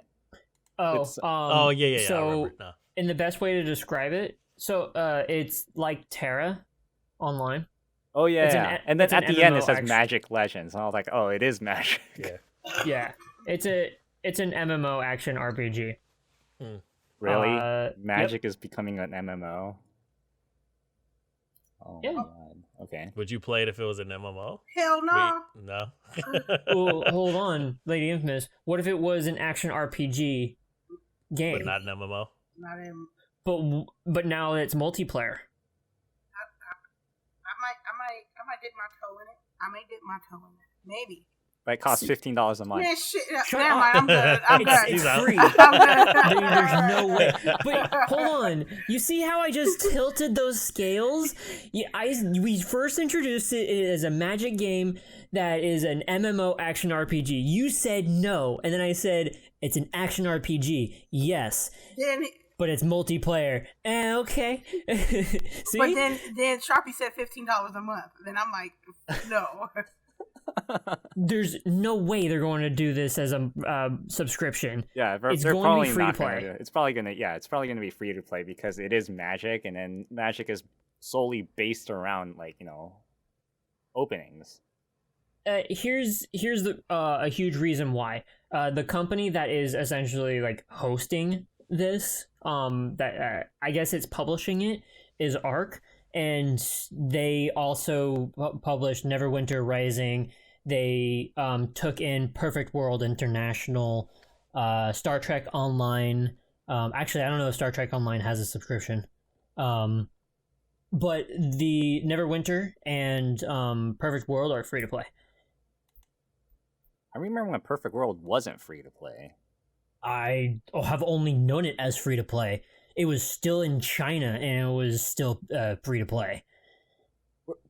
Yeah. So, I remember. No. in the best way to describe it, it's like Terra online. Oh yeah, and then at the end it says MMO Magic Legends, and I was like, oh, it is Magic. Yeah. Yeah, it's an MMO action RPG. Really? Magic is becoming an MMO. Oh Yeah. my god. Okay. Would you play it if it was an MMO? Hell no. No. Well, hold on, LadyInfamous. What if it was an action RPG game, But not an MMO. Not in. but now it's multiplayer? I might dip my toe in it. I may dip my toe in it. Maybe. But it costs $15 a month. Man, shit. Shut Never up. mind. I'm good. I'm good. It's out. free. I'm good. There's no way. But hold on. You see how I just tilted those scales? We first introduced it as a Magic game that is an MMO action RPG. You said no, and then I said it's an action RPG. Yes, but it's multiplayer. Okay. See? But then Sharpie said $15 a month. Then I'm like, no. There's no way they're going to do this as a subscription. Yeah, It's they're going to probably be free not to going play. to do it. It's probably going to be free to play because it is Magic, and then Magic is solely based around, like, openings. Here's the a huge reason why. The company that is essentially like hosting this, that I guess it's publishing it, is Arc, and they also published Neverwinter Rising. They took in Perfect World International, Star Trek Online. Actually, I don't know if Star Trek Online has a subscription. But the Neverwinter and Perfect World are free to play. I remember when Perfect World wasn't free to play. I have only known it as free to play. It was still in China and it was still free to play.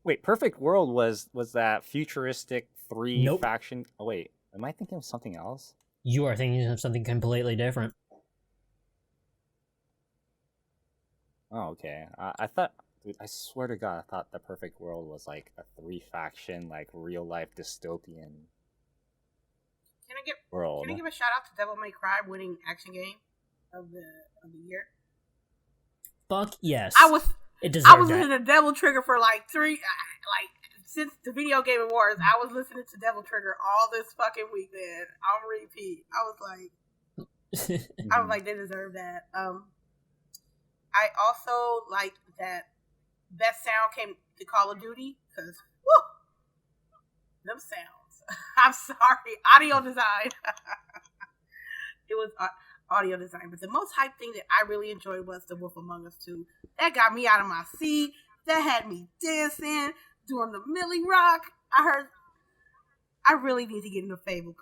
Wait, Perfect World was that futuristic Nope. faction? Oh wait, am I thinking of something else? You are thinking of something completely different. Oh, okay. I thought, dude, I swear to God, I thought the Perfect World was like a 3-faction, like real life dystopian world. Can I give a shout out to Devil May Cry winning action game of the year? Fuck yes. It I deserved was that. listening to Devil Trigger for since the Video Game Awards. I was listening to Devil Trigger all this fucking week, man, on repeat. I was like, they deserve that. I also like that best sound came to Call of Duty because them sounds. I'm sorry, audio design. It was audio design, but the most hype thing that I really enjoyed was The Wolf Among Us 2. That got me out of my seat. That had me dancing, doing the Millie Rock. I really need to get into Fable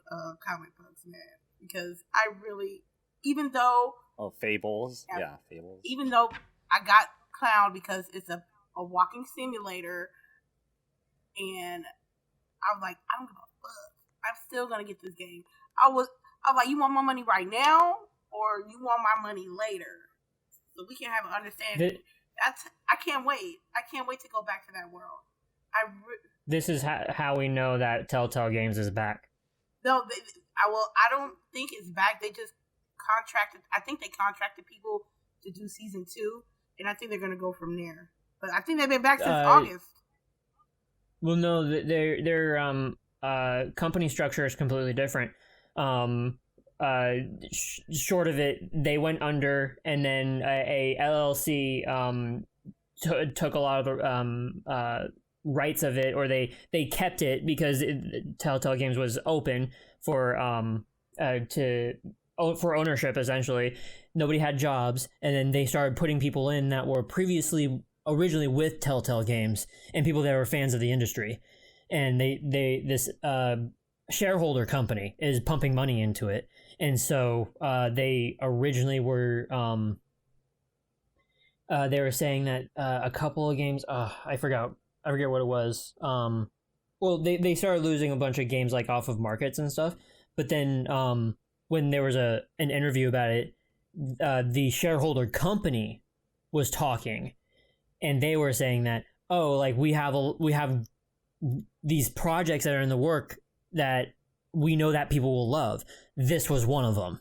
comic books, man, because I really, even though Fables, yeah, Fables. Even though I got clowned because it's a walking simulator, and I was like, I don't give a fuck. I'm still gonna get this game. I was like, you want my money right now, or you want my money later, so we can have an understanding. I can't wait. I can't wait to go back to that world. This is how we know that Telltale Games is back. No, I don't think it's back. They just contracted. I think they contracted people to do season 2, and I think they're gonna go from there. But I think they've been back since August. Well, no, their company structure is completely different. Short of it, they went under, and then a LLC took a lot of the rights of it, or they kept it because Telltale Games was open for ownership. Essentially, nobody had jobs, and then they started putting people in that were originally with Telltale Games and people that were fans of the industry, and this shareholder company is pumping money into it, and so they originally were they were saying that a couple of games, I forget what it was. Well, they started losing a bunch of games like off of markets and stuff, but then when there was an interview about it, the shareholder company was talking, and they were saying that, like we have these projects that are in the work that we know that people will love. This was one of them.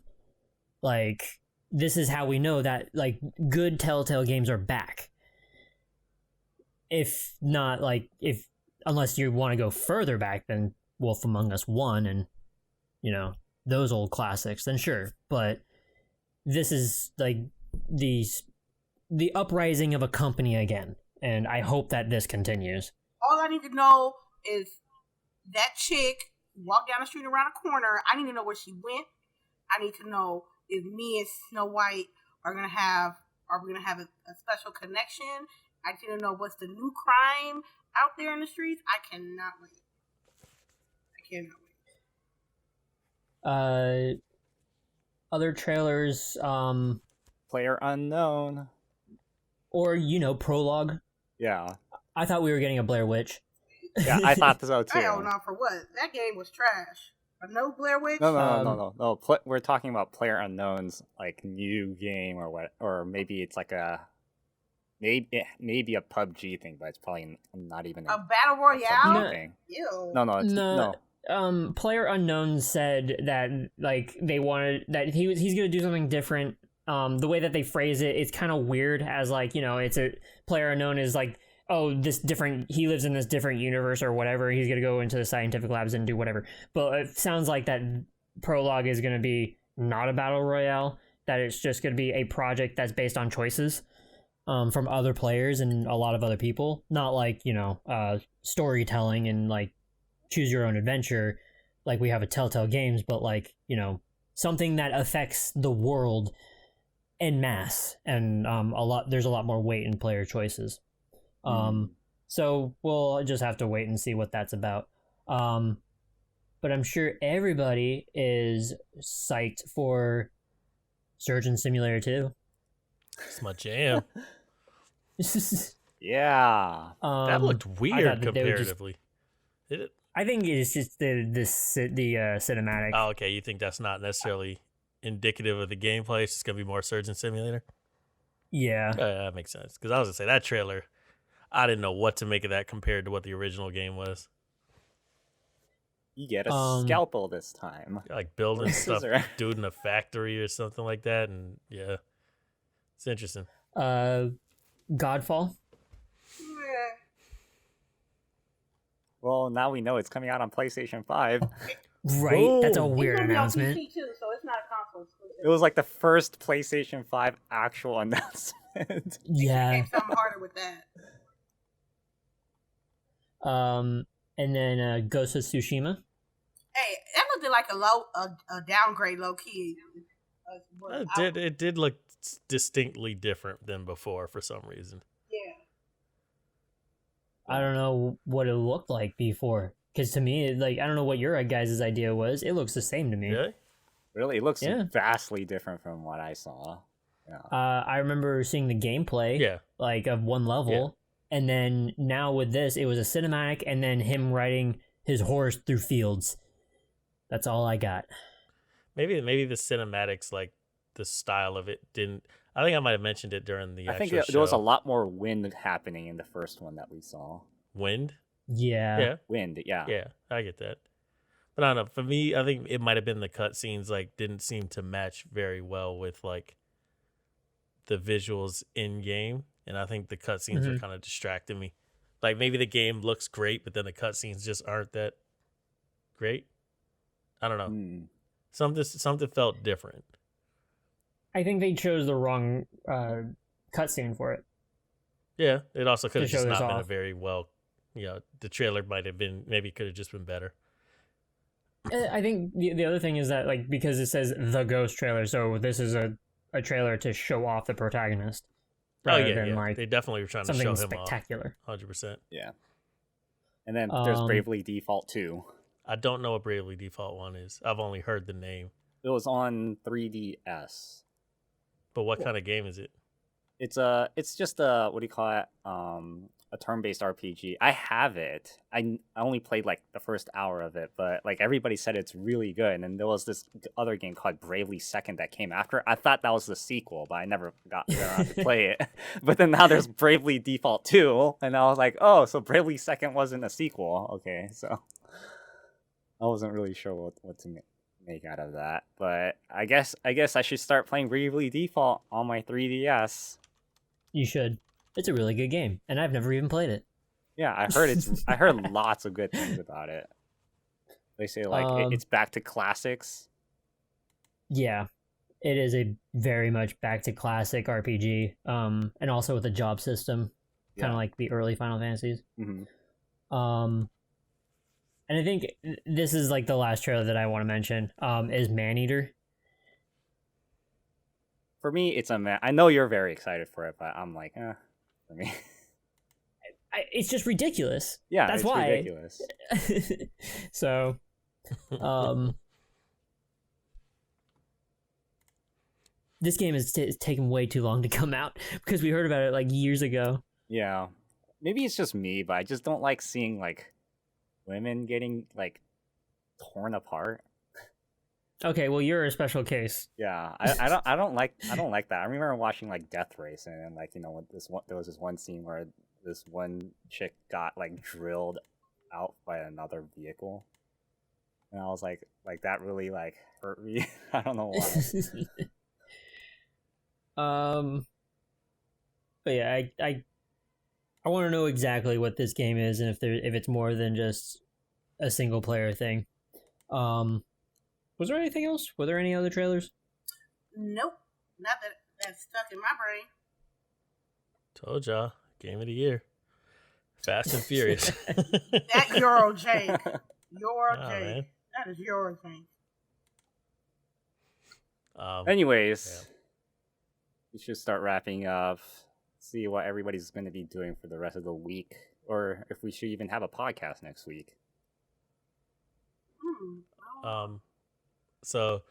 Like, this is how we know that like good Telltale games are back. If not, like, unless you want to go further back than Wolf Among Us 1 and, those old classics, then sure. But this is like the uprising of a company again, and I hope that this continues. All I need to know is that chick walked down the street around a corner. I need to know where she went. I need to know if me and Snow White are we gonna have a special connection. I need to know what's the new crime out there in the streets. I cannot wait. Other trailers, Player Unknown, or Prologue. Yeah, I thought we were getting a Blair Witch. Yeah, I thought so too. I don't know for what. That game was trash. No Blair Witch? No. We're talking about Player Unknown's like new game or what, or maybe it's like maybe a PUBG thing, but it's probably not even a battle royale thing. Ew. No. Player Unknown said that like they wanted that he's gonna do something different. The way that they phrase it, it's kind of weird as like it's a Player Unknown is like, he lives in this different universe or whatever. He's going to go into the scientific labs and do whatever. But it sounds like that prologue is going to be not a battle royale, that it's just going to be a project that's based on choices from other players and a lot of other people. Not like, storytelling and like choose your own adventure like we have at Telltale Games, but like, something that affects the world en masse, and there's a lot more weight in player choices. So we'll just have to wait and see what that's about. But I'm sure everybody is psyched for Surgeon Simulator 2. It's my jam. Yeah. That looked weird comparatively. Did it? I think it's just the cinematic. Oh, okay. You think that's not necessarily indicative of the gameplay? It's just gonna be more Surgeon Simulator. Yeah, that makes sense. Because I was gonna say that trailer, I didn't know what to make of that compared to what the original game was. You get a scalpel this time. Like building stuff, dude in a factory or something like that, and yeah, it's interesting. Godfall. Well, now we know it's coming out on PlayStation 5. Right? Ooh. That's a weird announcement. PC too, so it's not console exclusive. It was like the first PlayStation 5 actual announcement. Yeah. Something harder with that. And then Ghost of Tsushima. Hey, that looked like a downgrade, low key. It did look distinctly different than before for some reason. Yeah. I don't know what it looked like before, because to me, I don't know what your guys' idea was. It looks the same to me. Really? It looks vastly different from what I saw. Yeah. I remember seeing the gameplay, of one level, and then now with this, it was a cinematic, and then him riding his horse through fields. That's all I got. Maybe the cinematics, like the style of it, didn't. I think I might have mentioned it during the. I think there was a lot more wind happening in the first one that we saw. Wind? Yeah. Wind, yeah. Yeah, I get that. But I don't know. For me, I think it might have been the cutscenes didn't seem to match very well with the visuals in game, and I think the cutscenes were kind of distracting me. Like maybe the game looks great, but then the cutscenes just aren't that great. I don't know. Something felt different. I think they chose the wrong cutscene for it. Yeah, it also could have just not been a very well. The trailer might have been, maybe it could have just been better. I think the other thing is that because it says the Ghost trailer, so this is a trailer to show off the protagonist. Than they definitely were trying to show him spectacular. 100%. Yeah. And then there's Bravely Default 2. I don't know what Bravely Default 1 is. I've only heard the name. It was on 3DS. But what kind of game is it? It's just a, what do you call it? A turn-based RPG. I have it. I only played the first hour of it, but everybody said it's really good. And then there was this other game called Bravely Second that came after. I thought that was the sequel, but I never got around to play it. But then now there's Bravely Default 2, and I was like, oh, so Bravely Second wasn't a sequel. Okay, so I wasn't really sure what to make out of that. But I guess I should start playing Bravely Default on my 3DS. You should. It's a really good game, and I've never even played it. Yeah, I heard lots of good things about it. They say it's back to classics. Yeah, it is a very much back to classic RPG, and also with a job system, kind of like the early Final Fantasies. Mm-hmm. And I think this is the last trailer that I want to mention. Is Maneater. For me, it's I know you're very excited for it, but I'm for me. It's just ridiculous. Yeah, that's it's why. Ridiculous. So, this game is taking way too long to come out because we heard about it years ago. Yeah, maybe it's just me, but I just don't like seeing women getting torn apart. Okay, well, you're a special case. Yeah, I don't like that. I remember watching Death Race, and there was this one scene where this one chick got drilled out by another vehicle, and I was like that really hurt me. I don't know why. But yeah, I want to know exactly what this game is and if it's more than just a single player thing. Was there anything else? Were there any other trailers? Nope. Not that's stuck in my brain. Told y'all, game of the year. Fast and Furious. That Euro Jake. Your Nah, Jake. man. That is your Jake. Anyways, we should start wrapping up. See what everybody's going to be doing for the rest of the week, or if we should even have a podcast next week. So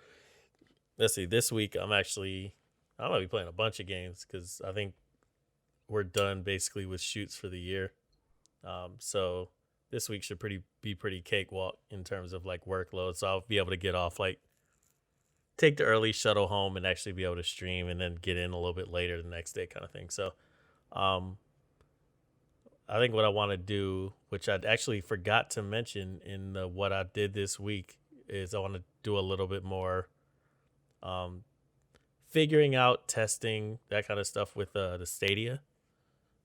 let's see. This week, I'm gonna be playing a bunch of games because I think we're done basically with shoots for the year. So this week should be pretty cakewalk in terms of like workload. So I'll be able to get off, like take the early shuttle home and actually be able to stream and then get in a little bit later the next day kind of thing. So I think what I want to do, which I actually forgot to mention in what I did this week, is I want to do a little bit more figuring out, testing, that kind of stuff with the Stadia.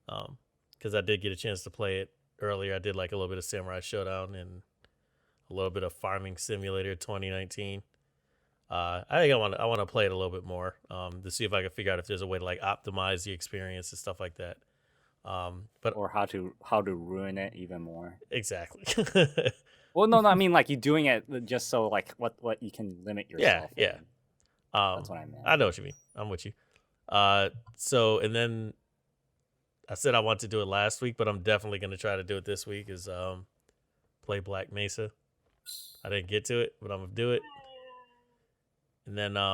Because I did get a chance to play it earlier. I did like a little bit of Samurai Showdown and a little bit of Farming Simulator 2019. I think I want to play it a little bit more to see if I can figure out if there's a way to like optimize the experience and stuff like that. Or how to ruin it even more. Exactly. Well, no, I mean like you doing it just so like what you can limit yourself. Yeah. That's what I meant. I know what you mean. I'm with you. So and then I said I want to do it last week, but I'm definitely going to try to do it this week. Is play Black Mesa. I didn't get to it, but I'm gonna do it. And then